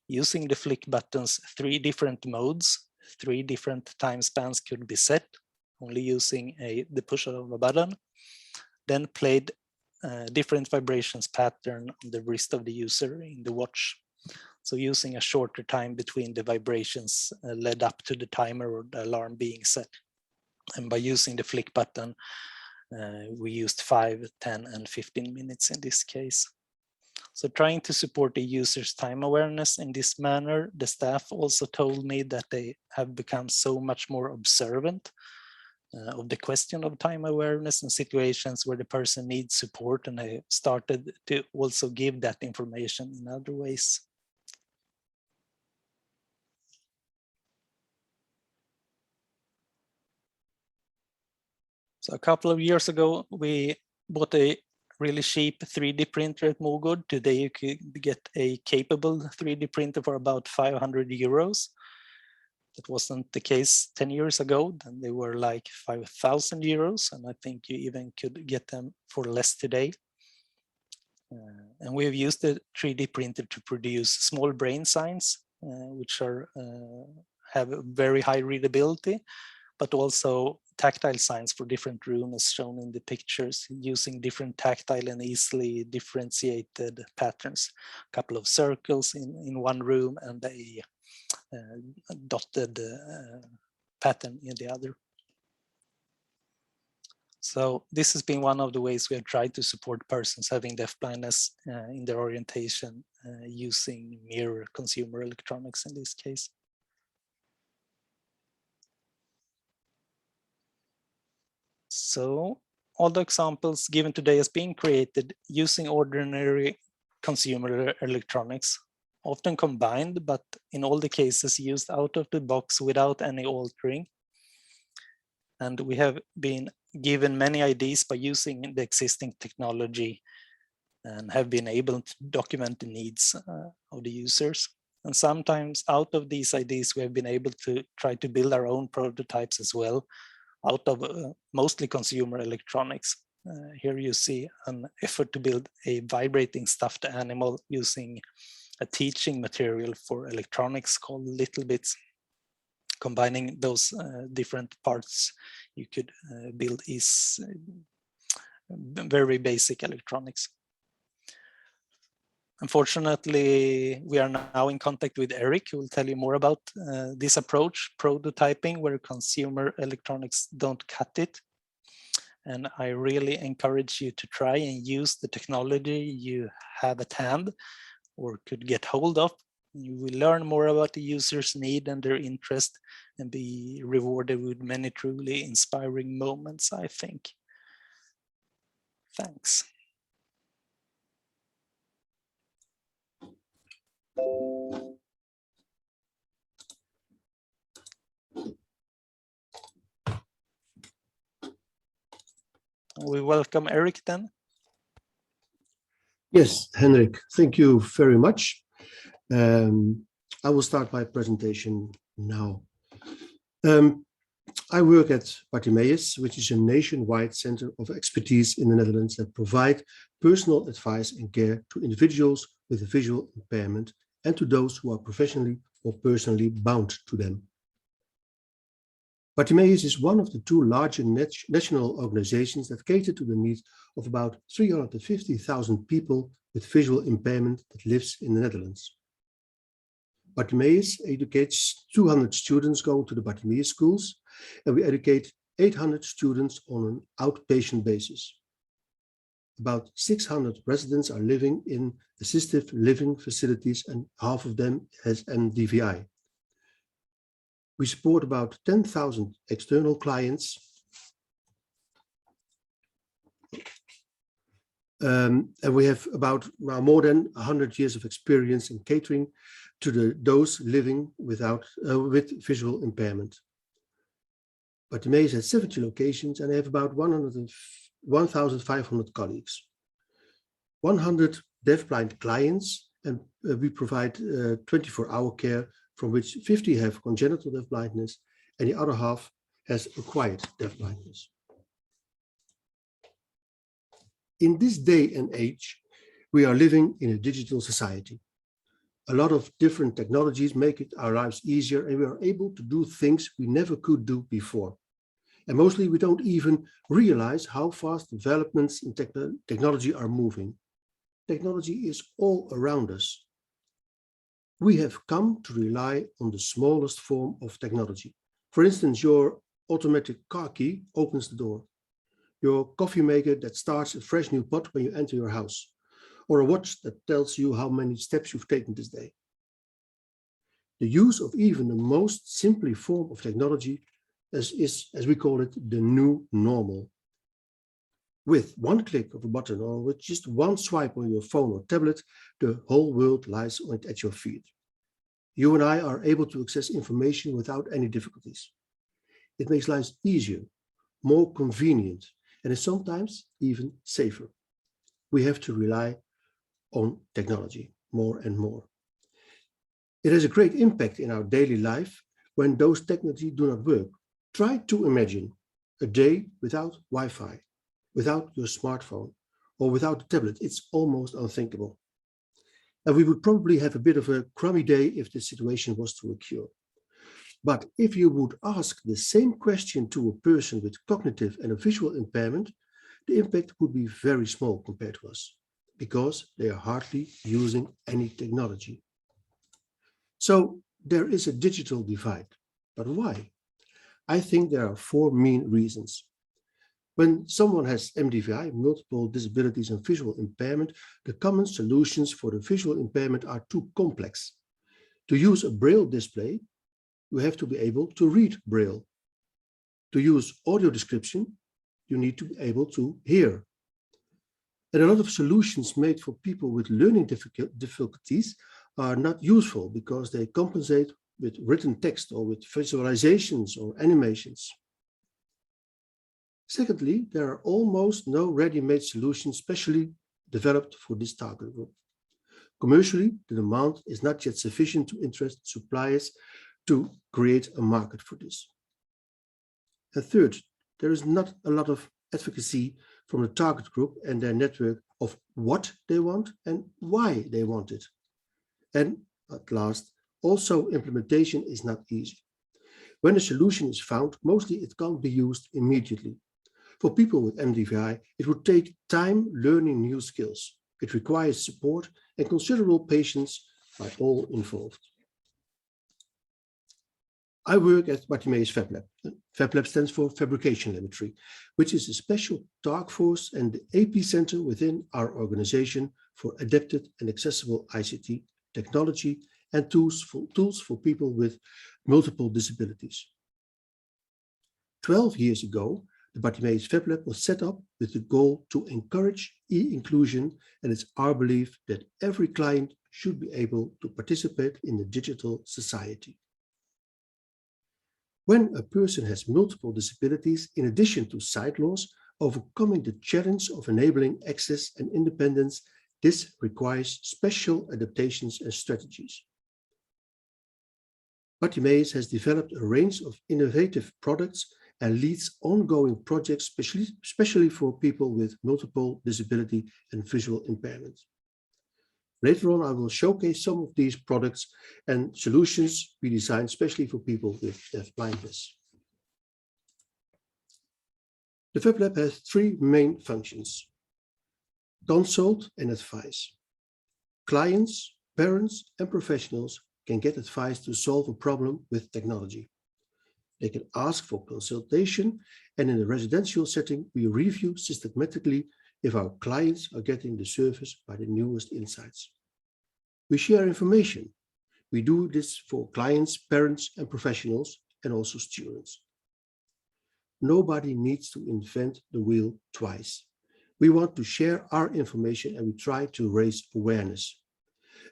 Using the Flick buttons, 3 different modes, 3 different time spans could be set, only using the push of a button, then played different vibrations pattern on the wrist of the user in the watch. So using a shorter time between the vibrations led up to the timer or the alarm being set. And by using the Flick button, we used 5, 10, and 15 minutes in this case. So trying to support the user's time awareness in this manner, the staff also told me that they have become so much more observant of the question of time awareness in situations where the person needs support, and they started to also give that information in other ways. So a couple of years ago, we bought a really cheap 3D printer at Moogood. Today you could get a capable 3D printer for about 500 euros. That wasn't the case 10 years ago. Then they were like 5,000 euros. And I think you even could get them for less today. And we have used the 3D printer to produce small brain signs, which have a very high readability, but also tactile signs for different rooms as shown in the pictures, using different tactile and easily differentiated patterns. A couple of circles in one room and a dotted pattern in the other. So this has been one of the ways we have tried to support persons having deafblindness in their orientation using mere consumer electronics in this case. So all the examples given today has been created using ordinary consumer electronics, often combined, but in all the cases used out of the box without any altering. And we have been given many ideas by using the existing technology and have been able to document the needs of the users. And sometimes out of these ideas, we have been able to try to build our own prototypes as well, out of mostly consumer electronics. Here you see an effort to build a vibrating stuffed animal using a teaching material for electronics called Little Bits. Combining those different parts you could build is very basic electronics. Unfortunately, we are now in contact with Eric, who will tell you more about this approach, prototyping, where consumer electronics don't cut it. And I really encourage you to try and use the technology you have at hand or could get hold of. You will learn more about the user's need and their interest and be rewarded with many truly inspiring moments, I think. Thanks. We welcome Eric then. Yes, Henrik, thank you very much. I will start my presentation now. I work at Bartimeus, which is a nationwide center of expertise in the Netherlands that provide personal advice and care to individuals with a visual impairment and to those who are professionally or personally bound to them. Bartimeus is one of the two larger national organizations that cater to the needs of about 350,000 people with visual impairment that lives in the Netherlands. Bartimeus educates 200 students going to the Bartimeus schools, and we educate 800 students on an outpatient basis. About 600 residents are living in assistive living facilities, and half of them has NDVI. We support about 10,000 external clients. And we have about more than 100 years of experience in catering to those living with visual impairment. Bartimeus has 70 locations and they have about 1,500 colleagues. 100 deafblind clients, and we provide 24-hour care, from which 50 have congenital deafblindness and the other half has acquired deafblindness. In this day and age, we are living in a digital society. A lot of different technologies make our lives easier, and we are able to do things we never could do before. And mostly we don't even realize how fast developments in technology are moving. Technology is all around us. We have come to rely on the smallest form of technology. For instance, your automatic car key opens the door. Your coffee maker that starts a fresh new pot when you enter your house. Or a watch that tells you how many steps you've taken this day. The use of even the most simple form of technology is, as we call it, the new normal. With one click of a button or with just one swipe on your phone or tablet, the whole world lies at your feet. You and I are able to access information without any difficulties. It makes life easier, more convenient, and is sometimes even safer. We have to rely on technology more and more. It has a great impact in our daily life when those technologies do not work. Try to imagine a day without Wi-Fi, without your smartphone, or without a tablet. It's almost unthinkable. And we would probably have a bit of a crummy day if this situation was to occur. But if you would ask the same question to a person with cognitive and a visual impairment, the impact would be very small compared to us, because they are hardly using any technology. So there is a digital divide. But why? I think there are four main reasons. When someone has MDVI, multiple disabilities and visual impairment, the common solutions for the visual impairment are too complex. To use a Braille display, you have to be able to read Braille. To use audio description, you need to be able to hear. And a lot of solutions made for people with learning difficulties are not useful because they compensate with written text or with visualizations or animations. Secondly, there are almost no ready-made solutions specially developed for this target group. Commercially, the demand is not yet sufficient to interest suppliers to create a market for this. And third, there is not a lot of advocacy from the target group and their network of what they want and why they want it. And at last, also implementation is not easy. When a solution is found, mostly it can't be used immediately. For people with MDVI, it would take time learning new skills. It requires support and considerable patience by all involved. I work at Bartimeus Fablab. Fablab stands for Fabrication Laboratory, which is a special task force and the epicenter within our organization for adapted and accessible ICT technology and tools for people with multiple disabilities. 12 years ago, the Bartimeus Fablab was set up with the goal to encourage e-inclusion, and it's our belief that every client should be able to participate in the digital society. When a person has multiple disabilities, in addition to sight loss, overcoming the challenge of enabling access and independence, this requires special adaptations and strategies. Bartimeus has developed a range of innovative products and leads ongoing projects, especially for people with multiple disability and visual impairment. Later on, I will showcase some of these products and solutions we designed especially for people with deafblindness. The Fablab has three main functions: consult and advise. Clients, parents, and professionals can get advice to solve a problem with technology. They can ask for consultation, and in a residential setting, we review systematically if our clients are getting the service by the newest insights. We share information. We do this for clients, parents, and professionals, and also students. Nobody needs to invent the wheel twice. We want to share our information, and we try to raise awareness.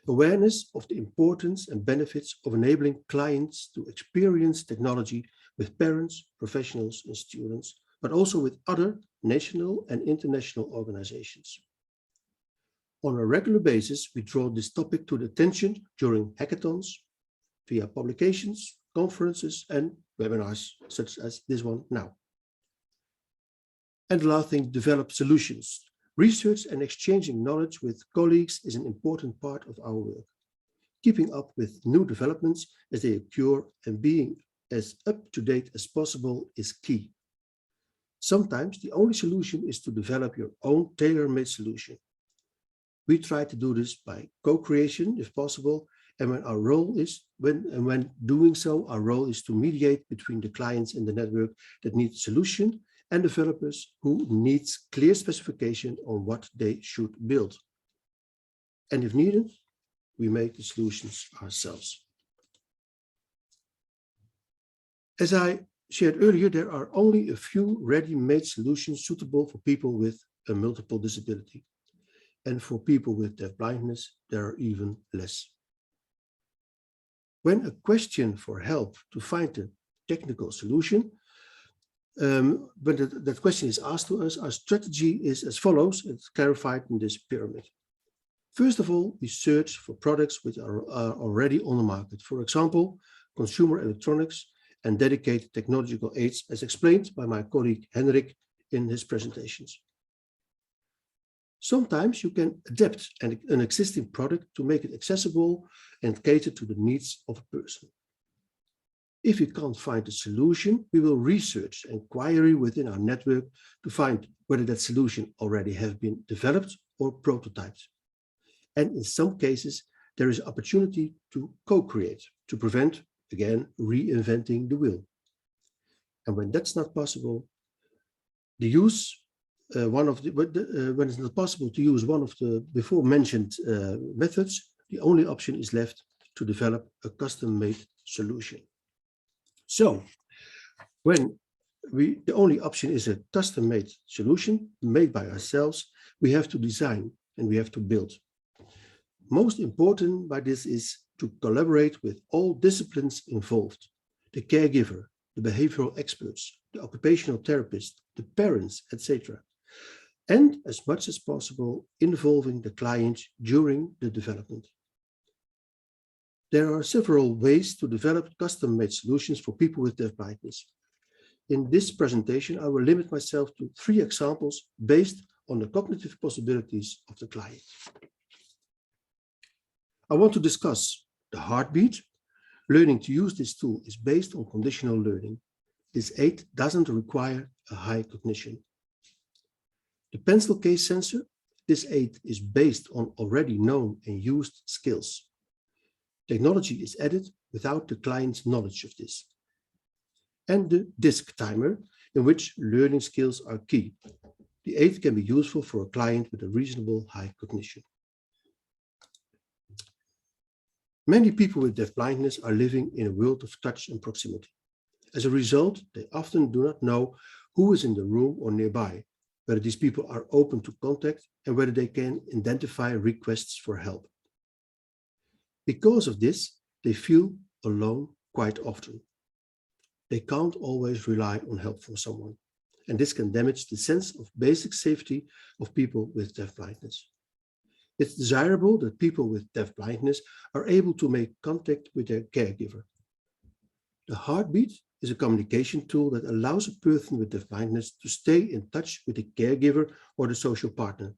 Awareness of the importance and benefits of enabling clients to experience technology with parents, professionals, and students, but also with other national and international organizations. On a regular basis, we draw this topic to the attention during hackathons, via publications, conferences, and webinars, such as this one now. And the last thing, develop solutions. Research and exchanging knowledge with colleagues is an important part of our work. Keeping up with new developments as they occur and being as up-to-date as possible is key. Sometimes the only solution is to develop your own tailor-made solution. We try to do this by co-creation if possible, and when doing so, our role is to mediate between the clients in the network that need a solution and developers who need clear specification on what they should build. And if needed, we make the solutions ourselves. As I shared earlier, there are only a few ready-made solutions suitable for people with a multiple disability. And for people with deafblindness, there are even less. When a question for help to find a technical solution, when that question is asked to us, our strategy is as follows. It's clarified in this pyramid. First of all, we search for products which are already on the market. For example, consumer electronics and dedicated technological aids, as explained by my colleague Henrik in his presentations. Sometimes you can adapt an existing product to make it accessible and cater to the needs of a person. If we can't find a solution, we will research and query within our network to find whether that solution already has been developed or prototyped. And in some cases, there is opportunity to co-create to prevent, again, reinventing the wheel. And when that's not possible, The use when it's not possible to use one of the before mentioned methods, the only option is left to develop a custom-made solution. So when the only option is a custom-made solution made by ourselves, we have to design and we have to build. Most important by this is to collaborate with all disciplines involved: the caregiver, the behavioral experts, the occupational therapist, the parents, etc. And as much as possible involving the client during the development. There are several ways to develop custom-made solutions for people with deafblindness. In this presentation, I will limit myself to 3 examples based on the cognitive possibilities of the client. I want to discuss the heartbeat. Learning to use this tool is based on conditional learning. This aid doesn't require a high cognition. The pencil case sensor. This aid is based on already known and used skills. Technology is added without the client's knowledge of this. And the disc timer, in which learning skills are key. The aid can be useful for a client with a reasonable high cognition. Many people with deafblindness are living in a world of touch and proximity. As a result, they often do not know who is in the room or nearby, whether these people are open to contact, and whether they can identify requests for help. Because of this, they feel alone quite often. They can't always rely on help from someone, and this can damage the sense of basic safety of people with deafblindness. It's desirable that people with deafblindness are able to make contact with their caregiver. The heartbeat is a communication tool that allows a person with deafblindness to stay in touch with the caregiver or the social partner.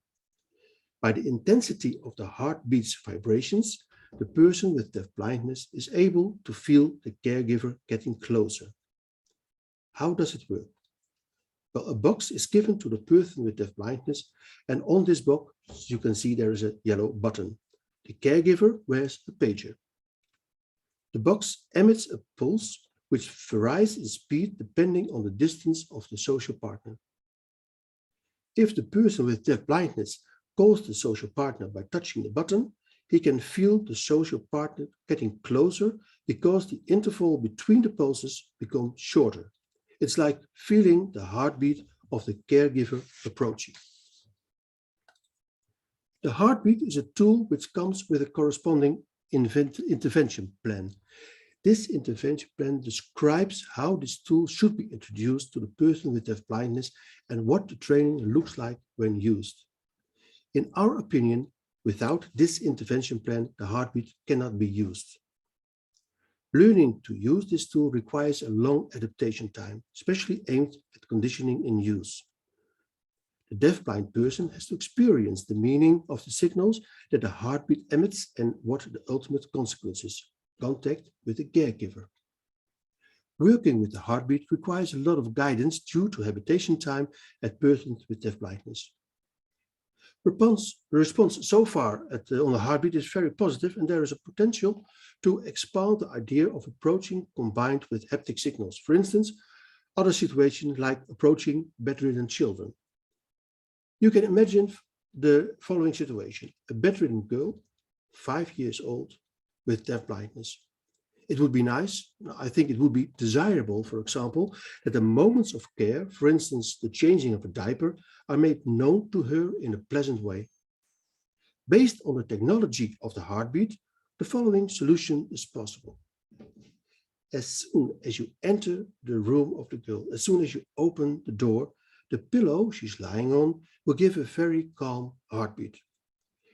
By the intensity of the heartbeat's vibrations, the person with deafblindness is able to feel the caregiver getting closer. How does it work? Well, a box is given to the person with deafblindness, and on this box you can see there is a yellow button. The caregiver wears a pager. The box emits a pulse which varies in speed depending on the distance of the social partner. If the person with deafblindness calls the social partner by touching the button, he can feel the social partner getting closer because the interval between the pulses becomes shorter. It's like feeling the heartbeat of the caregiver approaching. The heartbeat is a tool which comes with a corresponding intervention plan. This intervention plan describes how this tool should be introduced to the person with deafblindness and what the training looks like when used. In our opinion, without this intervention plan, the heartbeat cannot be used. Learning to use this tool requires a long adaptation time, especially aimed at conditioning in use. The deafblind person has to experience the meaning of the signals that the heartbeat emits and what the ultimate consequences: contact with the caregiver. Working with the heartbeat requires a lot of guidance due to habitation time at persons with deafblindness. The response so far on the heartbeat is very positive, and there is a potential to expand the idea of approaching combined with haptic signals. For instance, other situations like approaching bedridden children. You can imagine the following situation: a bedridden girl, 5 years old, with deafblindness. It would be nice, I think it would be desirable, for example, that the moments of care, for instance, the changing of a diaper, are made known to her in a pleasant way. Based on the technology of the heartbeat, the following solution is possible. As soon as you enter the room of the girl, as soon as you open the door, the pillow she's lying on will give a very calm heartbeat.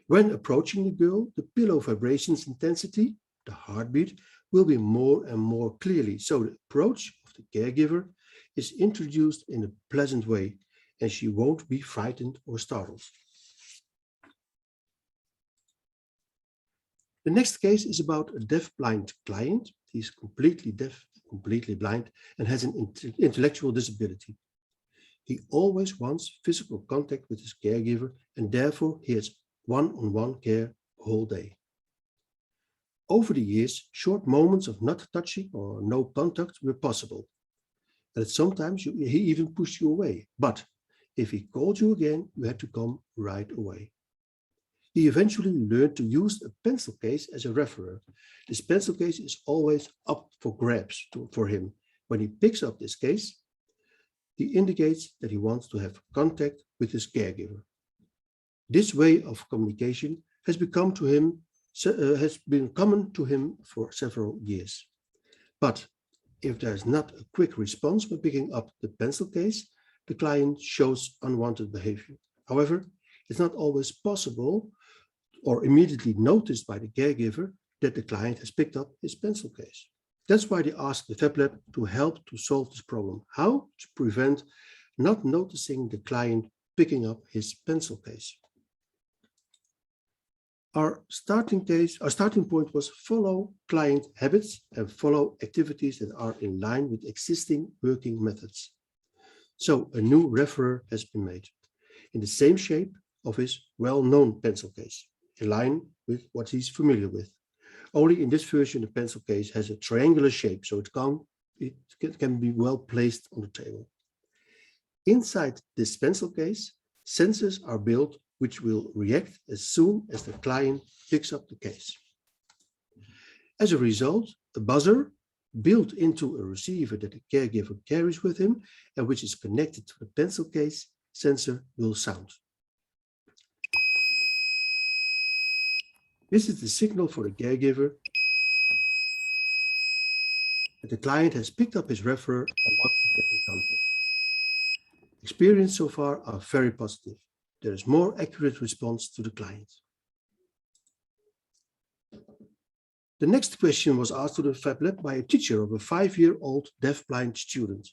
When approaching the girl, the pillow vibrations intensity, the heartbeat, will be more and more clearly, so the approach of the caregiver is introduced in a pleasant way, and she won't be frightened or startled. The next case is about a deafblind client. He's completely deaf, completely blind, and has an intellectual disability. He always wants physical contact with his caregiver, and therefore he has one-on-one care all day. Over the years, short moments of not touching or no contact were possible. And sometimes he even pushed you away. But If he called you again, you had to come right away. He eventually learned to use a pencil case as a referrer. This pencil case is always up for grabs for him. When he picks up this case, he indicates that he wants to have contact with his caregiver. This way of communication has been common to him for several years. But if there's not a quick response when picking up the pencil case, the client shows unwanted behavior. However, it's not always possible or immediately noticed by the caregiver that the client has picked up his pencil case. That's why they asked the Fablab to help to solve this problem. How to prevent not noticing the client picking up his pencil case. Our starting point was follow client habits and follow activities that are in line with existing working methods. So a new referrer has been made in the same shape of his well-known pencil case, in line with what he's familiar with. Only in this version, the pencil case has a triangular shape, so it can be well placed on the table. Inside this pencil case, sensors are built which will react as soon as the client picks up the case. As a result, a buzzer built into a receiver that the caregiver carries with him and which is connected to the pencil case sensor will sound. This is the signal for the caregiver that the client has picked up his referrer and wants to get in contact. Experience so far are very positive. There is more accurate response to the client. The next question was asked to the Fablab by a teacher of a 5-year-old deafblind student.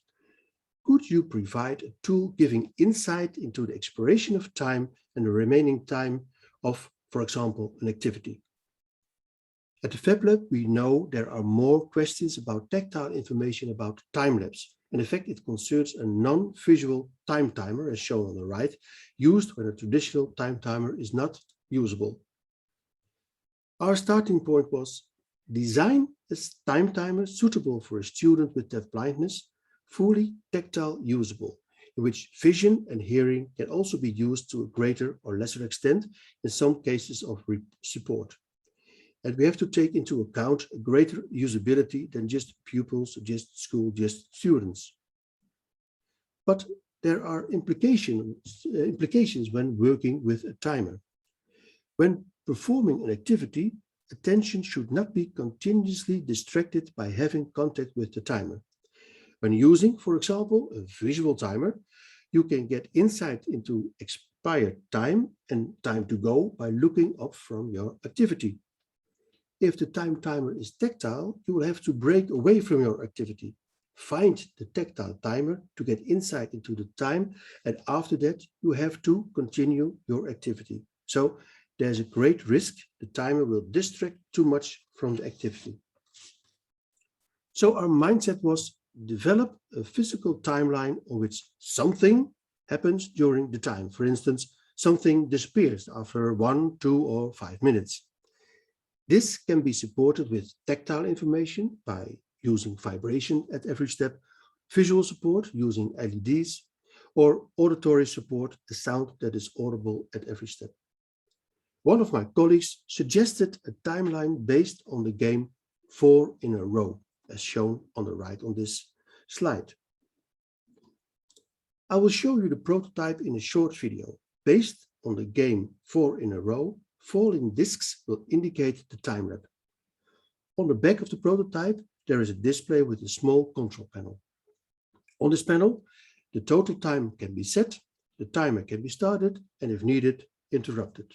Could you provide a tool giving insight into the expiration of time and the remaining time of, for example, an activity? At the Fablab, we know there are more questions about tactile information about time-lapse. In fact, it concerns a non-visual time timer, as shown on the right, used when a traditional time timer is not usable. Our starting point was design a time timer suitable for a student with deafblindness, fully tactile usable, in which vision and hearing can also be used to a greater or lesser extent in some cases of support. And we have to take into account a greater usability than just pupils, just school, just students. But there are implications when working with a timer. When performing an activity, attention should not be continuously distracted by having contact with the timer. When using, for example, a visual timer, you can get insight into expired time and time to go by looking up from your activity. If the time timer is tactile, you will have to break away from your activity. Find the tactile timer to get insight into the time, and after that, you have to continue your activity. So there's a great risk the timer will distract too much from the activity. So our mindset was develop a physical timeline on which something happens during the time. For instance, something disappears after 1, 2, or 5 minutes. This can be supported with tactile information by using vibration at every step, visual support using LEDs, or auditory support, a sound that is audible at every step. One of my colleagues suggested a timeline based on the game 4 in a row, as shown on the right on this slide. I will show you the prototype in a short video. Based on the game 4 in a row, falling discs will indicate the time lapse. On the back of the prototype, there is a display with a small control panel. On this panel, the total time can be set, the timer can be started, and if needed, interrupted.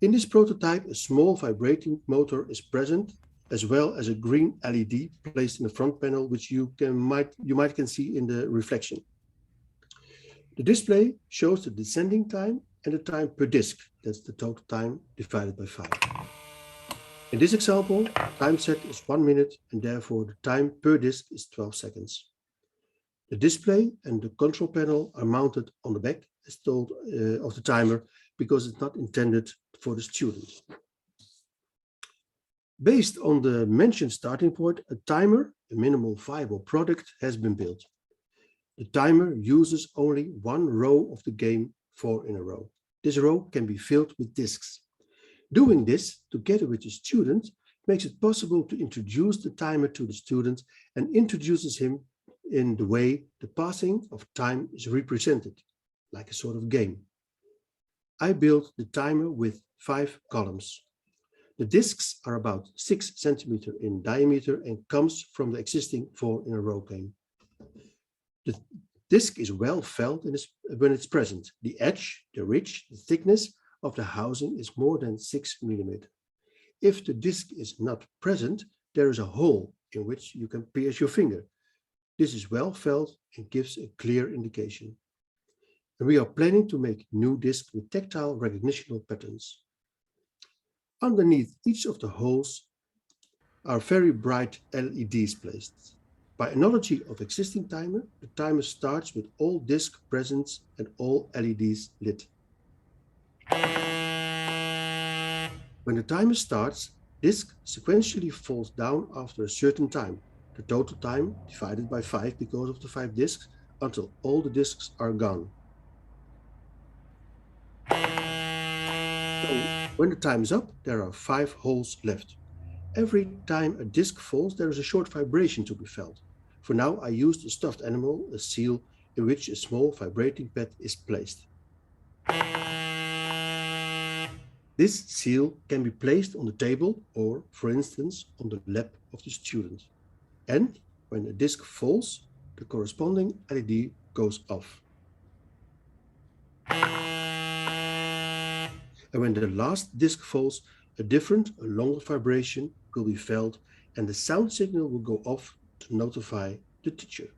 In this prototype, a small vibrating motor is present, as well as a green LED placed in the front panel, which you might see in the reflection. The display shows the descending time and the time per disc. That's the total time divided by 5. In this example, time set is 1 minute, and therefore the time per disc is 12 seconds. The display and the control panel are mounted on the back, as told, of the timer, because it's not intended for the student. Based on the mentioned starting point, a timer, a minimal viable product, has been built. The timer uses only one row of the game 4 in a row. This row can be filled with discs. Doing this together with the student makes it possible to introduce the timer to the student and introduces him in the way the passing of time is represented, like a sort of game. I built the timer with 5 columns. The discs are about 6 centimeters in diameter and comes from the existing 4 in a row game. The disc is well felt when it's present. The edge, the ridge, the thickness of the housing is more than 6 millimeters. If the disc is not present, there is a hole in which you can pierce your finger. This is well felt and gives a clear indication. And we are planning to make new discs with tactile recognitional patterns. Underneath each of the holes are very bright LEDs placed. By analogy of existing timer, the timer starts with all discs present and all LEDs lit. When the timer starts, disc sequentially falls down after a certain time, the total time divided by 5 because of the 5 discs, until all the discs are gone. So when the time is up, there are 5 holes left. Every time a disc falls, there is a short vibration to be felt. For now, I used a stuffed animal, a seal, in which a small vibrating pad is placed. This seal can be placed on the table or, for instance, on the lap of the student. And when a disc falls, the corresponding LED goes off. And when the last disc falls, a longer vibration will be felt and the sound signal will go off to notify the teacher.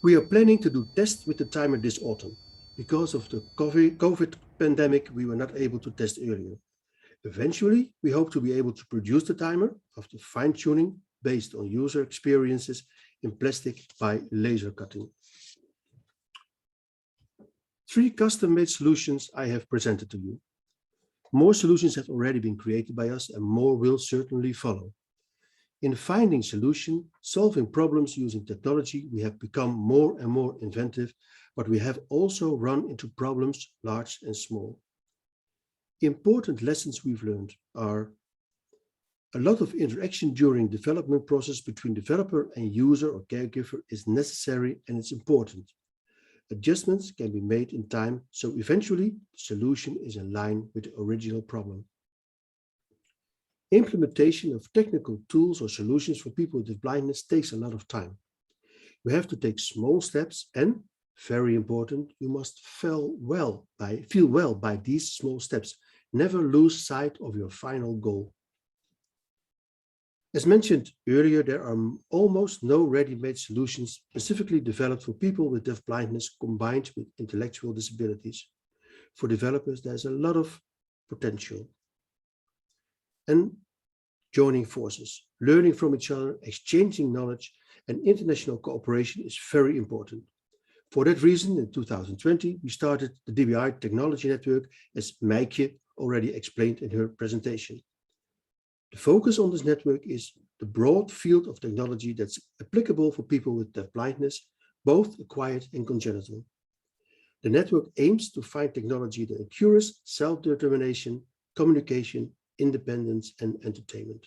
We are planning to do tests with the timer this autumn. Because of the COVID pandemic, we were not able to test earlier. Eventually, we hope to be able to produce the timer after fine-tuning based on user experiences in plastic by laser cutting. 3 custom-made solutions I have presented to you. More solutions have already been created by us and more will certainly follow. In finding solutions, solving problems using technology, we have become more and more inventive, but we have also run into problems large and small. Important lessons we've learned are a lot of interaction during development process between developer and user or caregiver is necessary and it's important. Adjustments can be made in time, so eventually the solution is in line with the original problem. Implementation of technical tools or solutions for people with blindness takes a lot of time. We have to take small steps and, very important, you must feel well by these small steps. Never lose sight of your final goal. As mentioned earlier, there are almost no ready-made solutions specifically developed for people with deafblindness combined with intellectual disabilities. For developers, there's a lot of potential. And joining forces, learning from each other, exchanging knowledge, and international cooperation is very important. For that reason, in 2020, we started the DBI Technology Network, as Meike already explained in her presentation. The focus on this network is the broad field of technology that's applicable for people with deafblindness, both acquired and congenital. The network aims to find technology that ensures self-determination, communication, independence, and entertainment.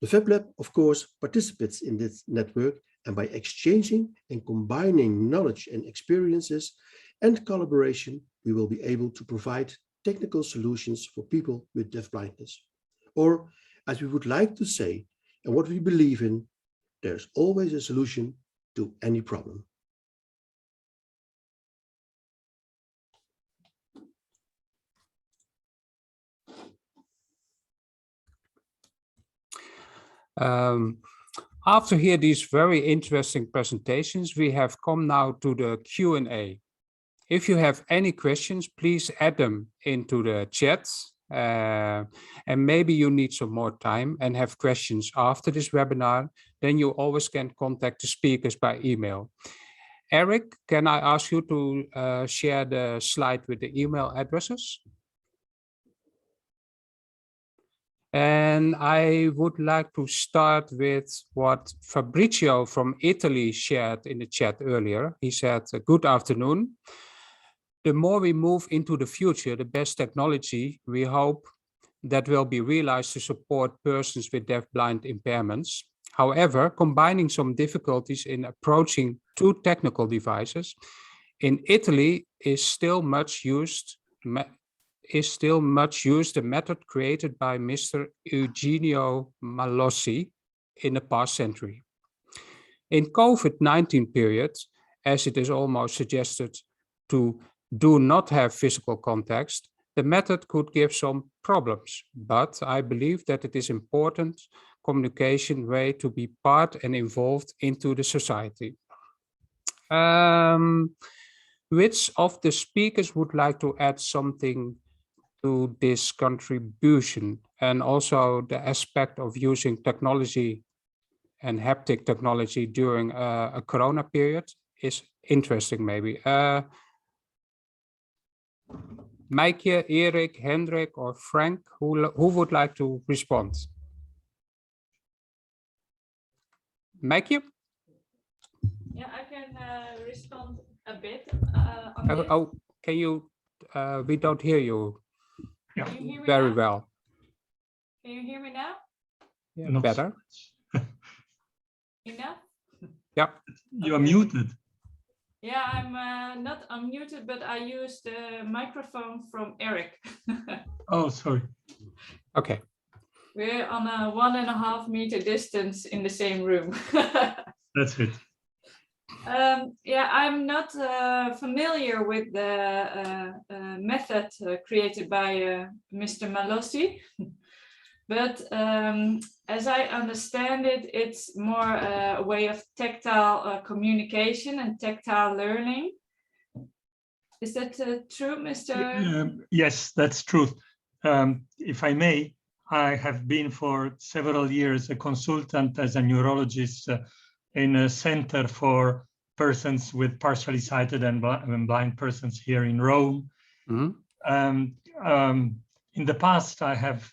The Fablab, of course, participates in this network, and by exchanging and combining knowledge and experiences and collaboration, we will be able to provide technical solutions for people with deafblindness. Or, as we would like to say, and what we believe in, there's always a solution to any problem. After hearing these very interesting presentations, we have come now to the Q&A. If you have any questions, please add them into the chat. And maybe you need some more time and have questions after this webinar, then you always can contact the speakers by email. Eric, can I ask you to share the slide with the email addresses? And I would like to start with what Fabrizio from Italy shared in the chat earlier. He said, good afternoon. The more we move into the future, the best technology we hope that will be realized to support persons with deaf-blind impairments. However, combining some difficulties in approaching two technical devices in Italy is still much used the method created by Mr. Eugenio Malossi in the past century. In COVID-19 period, as it is almost suggested to do not have physical context, the method could give some problems, but I believe that it is important communication way to be part and involved into the society. Which of the speakers would like to add something to this contribution, and also the aspect of using technology and haptic technology during a corona period is interesting maybe. Maaike, Erik, Hendrik, or Frank, who would like to respond? Maaike? Yeah, I can respond a bit. Oh, can you, we don't hear you very well. Can you hear me now? Yeah, not better. Enough? Yeah. You are muted. Yeah, I'm not unmuted, but I use the microphone from Eric. Oh, sorry. Okay. We're on a 1.5 meter distance in the same room. That's it. Yeah, I'm not familiar with the method created by Mr. Malossi, but as I understand it, it's more a way of tactile communication and tactile learning. Is that true, Mr.? Yes, that's true. If I may, I have been for several years a consultant as a neurologist in a center for persons with partially sighted and blind persons here in Rome. Mm-hmm. In the past, I have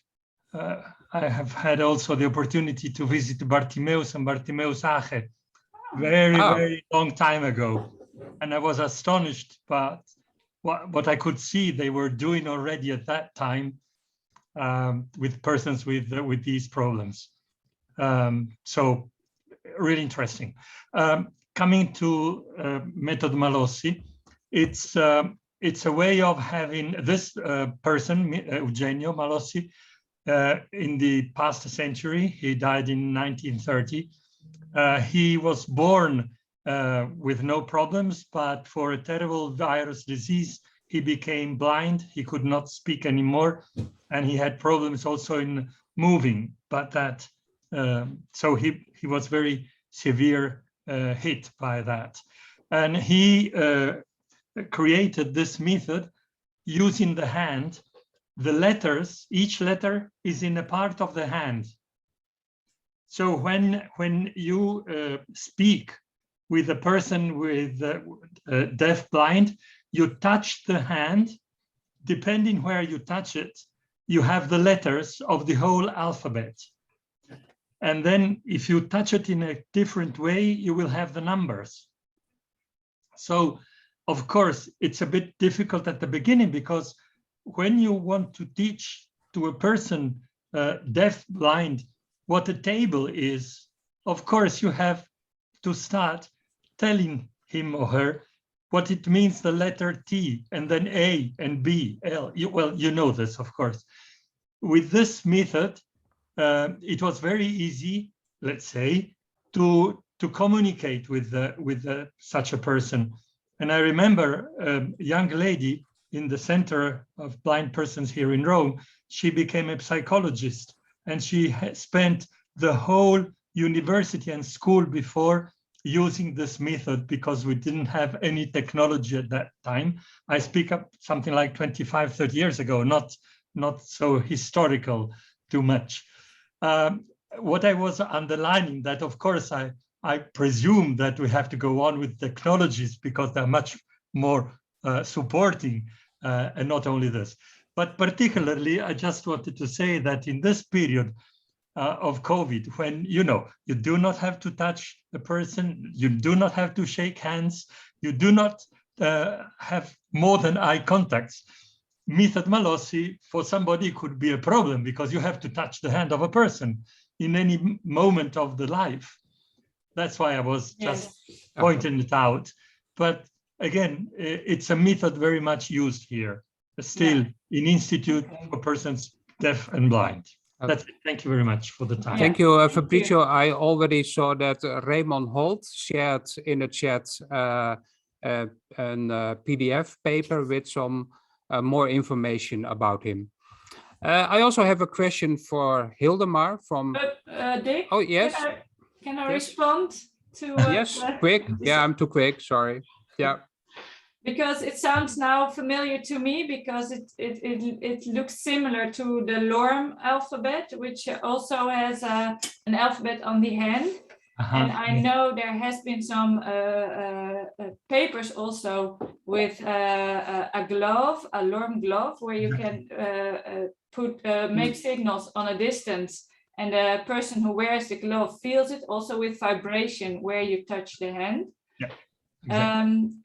had also the opportunity to visit Bartimeus and Bartimeus Ache very long time ago, and I was astonished by what I could see they were doing already at that time with persons with these problems. So really interesting. Coming to Method Malossi, it's a way of having this person, Eugenio Malossi, in the past century. He died in 1930. He was born with no problems, but for a terrible virus disease, he became blind. He could not speak anymore, and he had problems also in moving. But that, so he was very severe hit by that, and he created this method using the hand. The letters, each letter is in a part of the hand. So when you speak with a person with deaf-blind, you touch the hand. Depending where you touch it, you have the letters of the whole alphabet. And then if you touch it in a different way, you will have the numbers. So, of course, it's a bit difficult at the beginning, because when you want to teach to a person deaf-blind what a table is, of course, you have to start telling him or her what it means, the letter T, and then A and B, L. Well, you know this, of course. With this method, it was very easy, let's say, to communicate with such a person. And I remember a young lady in the Center of Blind Persons here in Rome. She became a psychologist, and she spent the whole university and school before using this method, because we didn't have any technology at that time. I speak up something like 25, 30 years ago, not so historical too much. What I was underlining, that of course I presume that we have to go on with technologies because they're much more supporting, and not only this. But particularly, I just wanted to say that in this period of COVID, when you do not have to touch a person, you do not have to shake hands, you do not have more than eye contacts. Method Malossi for somebody could be a problem because you have to touch the hand of a person in any moment of the life. That's why I was just pointing it out. But again, it's a method very much used here, still in Institute for Persons Deaf and Blind. That's it. Thank you very much for the time. Thank you, Fabrizio. I already saw that Raymond Holt shared in the chat a PDF paper with some more information about him. I also have a question for Hildemar from... Dick, oh, yes. Can I respond to... yes, quick. Yeah, I'm too quick. Sorry. Yeah. Because it sounds now familiar to me because it looks similar to the LORM alphabet, which also has an alphabet on the hand. And I know there has been some papers also with a glove, a LORM glove, where you can make signals on a distance, and the person who wears the glove feels it also with vibration where you touch the hand. Yeah.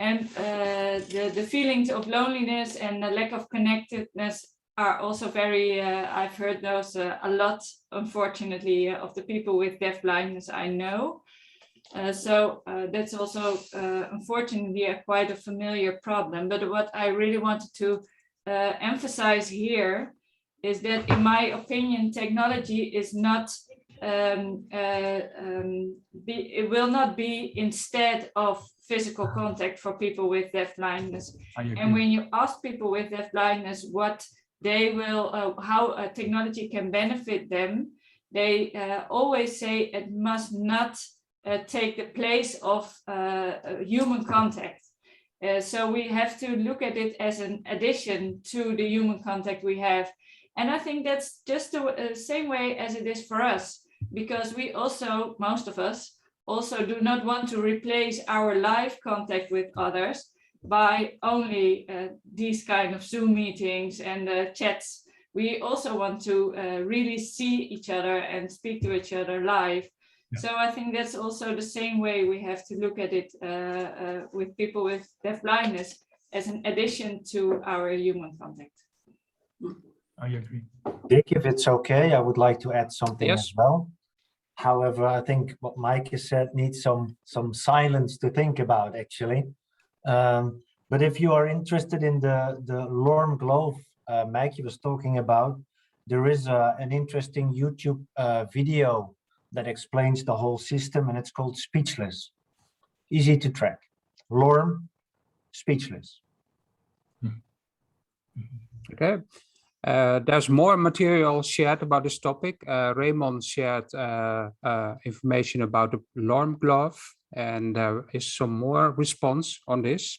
Exactly. The feelings of loneliness and the lack of connectedness are also very, I've heard those a lot, unfortunately, of the people with deafblindness I know. So that's also, unfortunately, quite a familiar problem. But what I really wanted to emphasize here is that, in my opinion, technology is not, it will not be instead of physical contact for people with deafblindness. And when you ask people with deafblindness what they will, how technology can benefit them, they always say it must not take the place of human contact. So we have to look at it as an addition to the human contact we have. And I think that's just the same way as it is for us, because we also, most of us, also do not want to replace our live contact with others by only these kind of Zoom meetings and chats. We also want to really see each other and speak to each other live. Yeah. So I think that's also the same way we have to look at it with people with deafblindness as an addition to our human contact. I agree. Dick, if it's okay, I would like to add something as well. However, I think what Mike has said needs some silence to think about, actually. But if you are interested in the LORM glove Mike was talking about, there is an interesting YouTube video that explains the whole system, and it's called Speechless. Easy to track. LORM, Speechless. Okay. There's more material shared about this topic. Raymond shared information about the LORM glove, and there is some more response on this.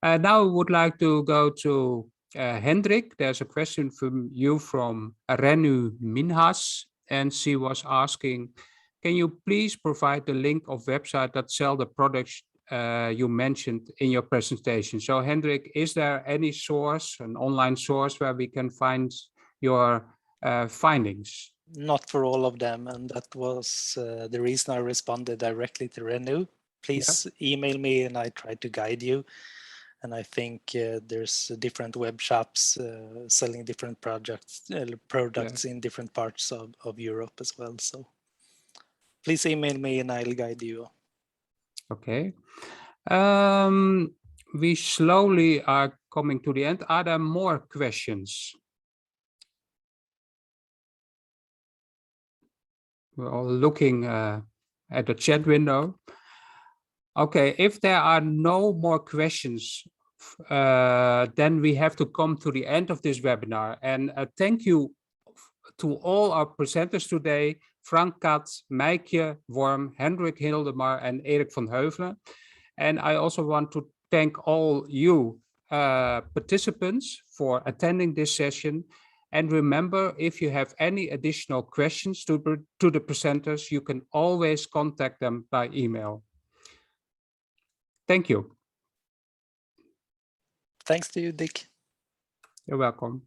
Now we would like to go to Hendrik. There's a question from you from Renu Minhas, and she was asking, can you please provide the link of website that sell the products you mentioned in your presentation? So Hendrik, is there any source, an online source where we can find your findings? Not for all of them, and that was the reason I responded directly to Renu. Please email me and I try to guide you. And I think there's different web shops selling different products in different parts of Europe as well. So please email me and I'll guide you. Okay. We slowly are coming to the end. Are there more questions? We're all looking at the chat window. Okay, if there are no more questions, then we have to come to the end of this webinar. And thank you to all our presenters today, Frank Katz, Mijke Worm, Hendrik Hildemar, and Erik van Heuvelen. And I also want to thank all you participants for attending this session. And remember, if you have any additional questions to the presenters, you can always contact them by email. Thank you. Thanks to you, Dick. You're welcome.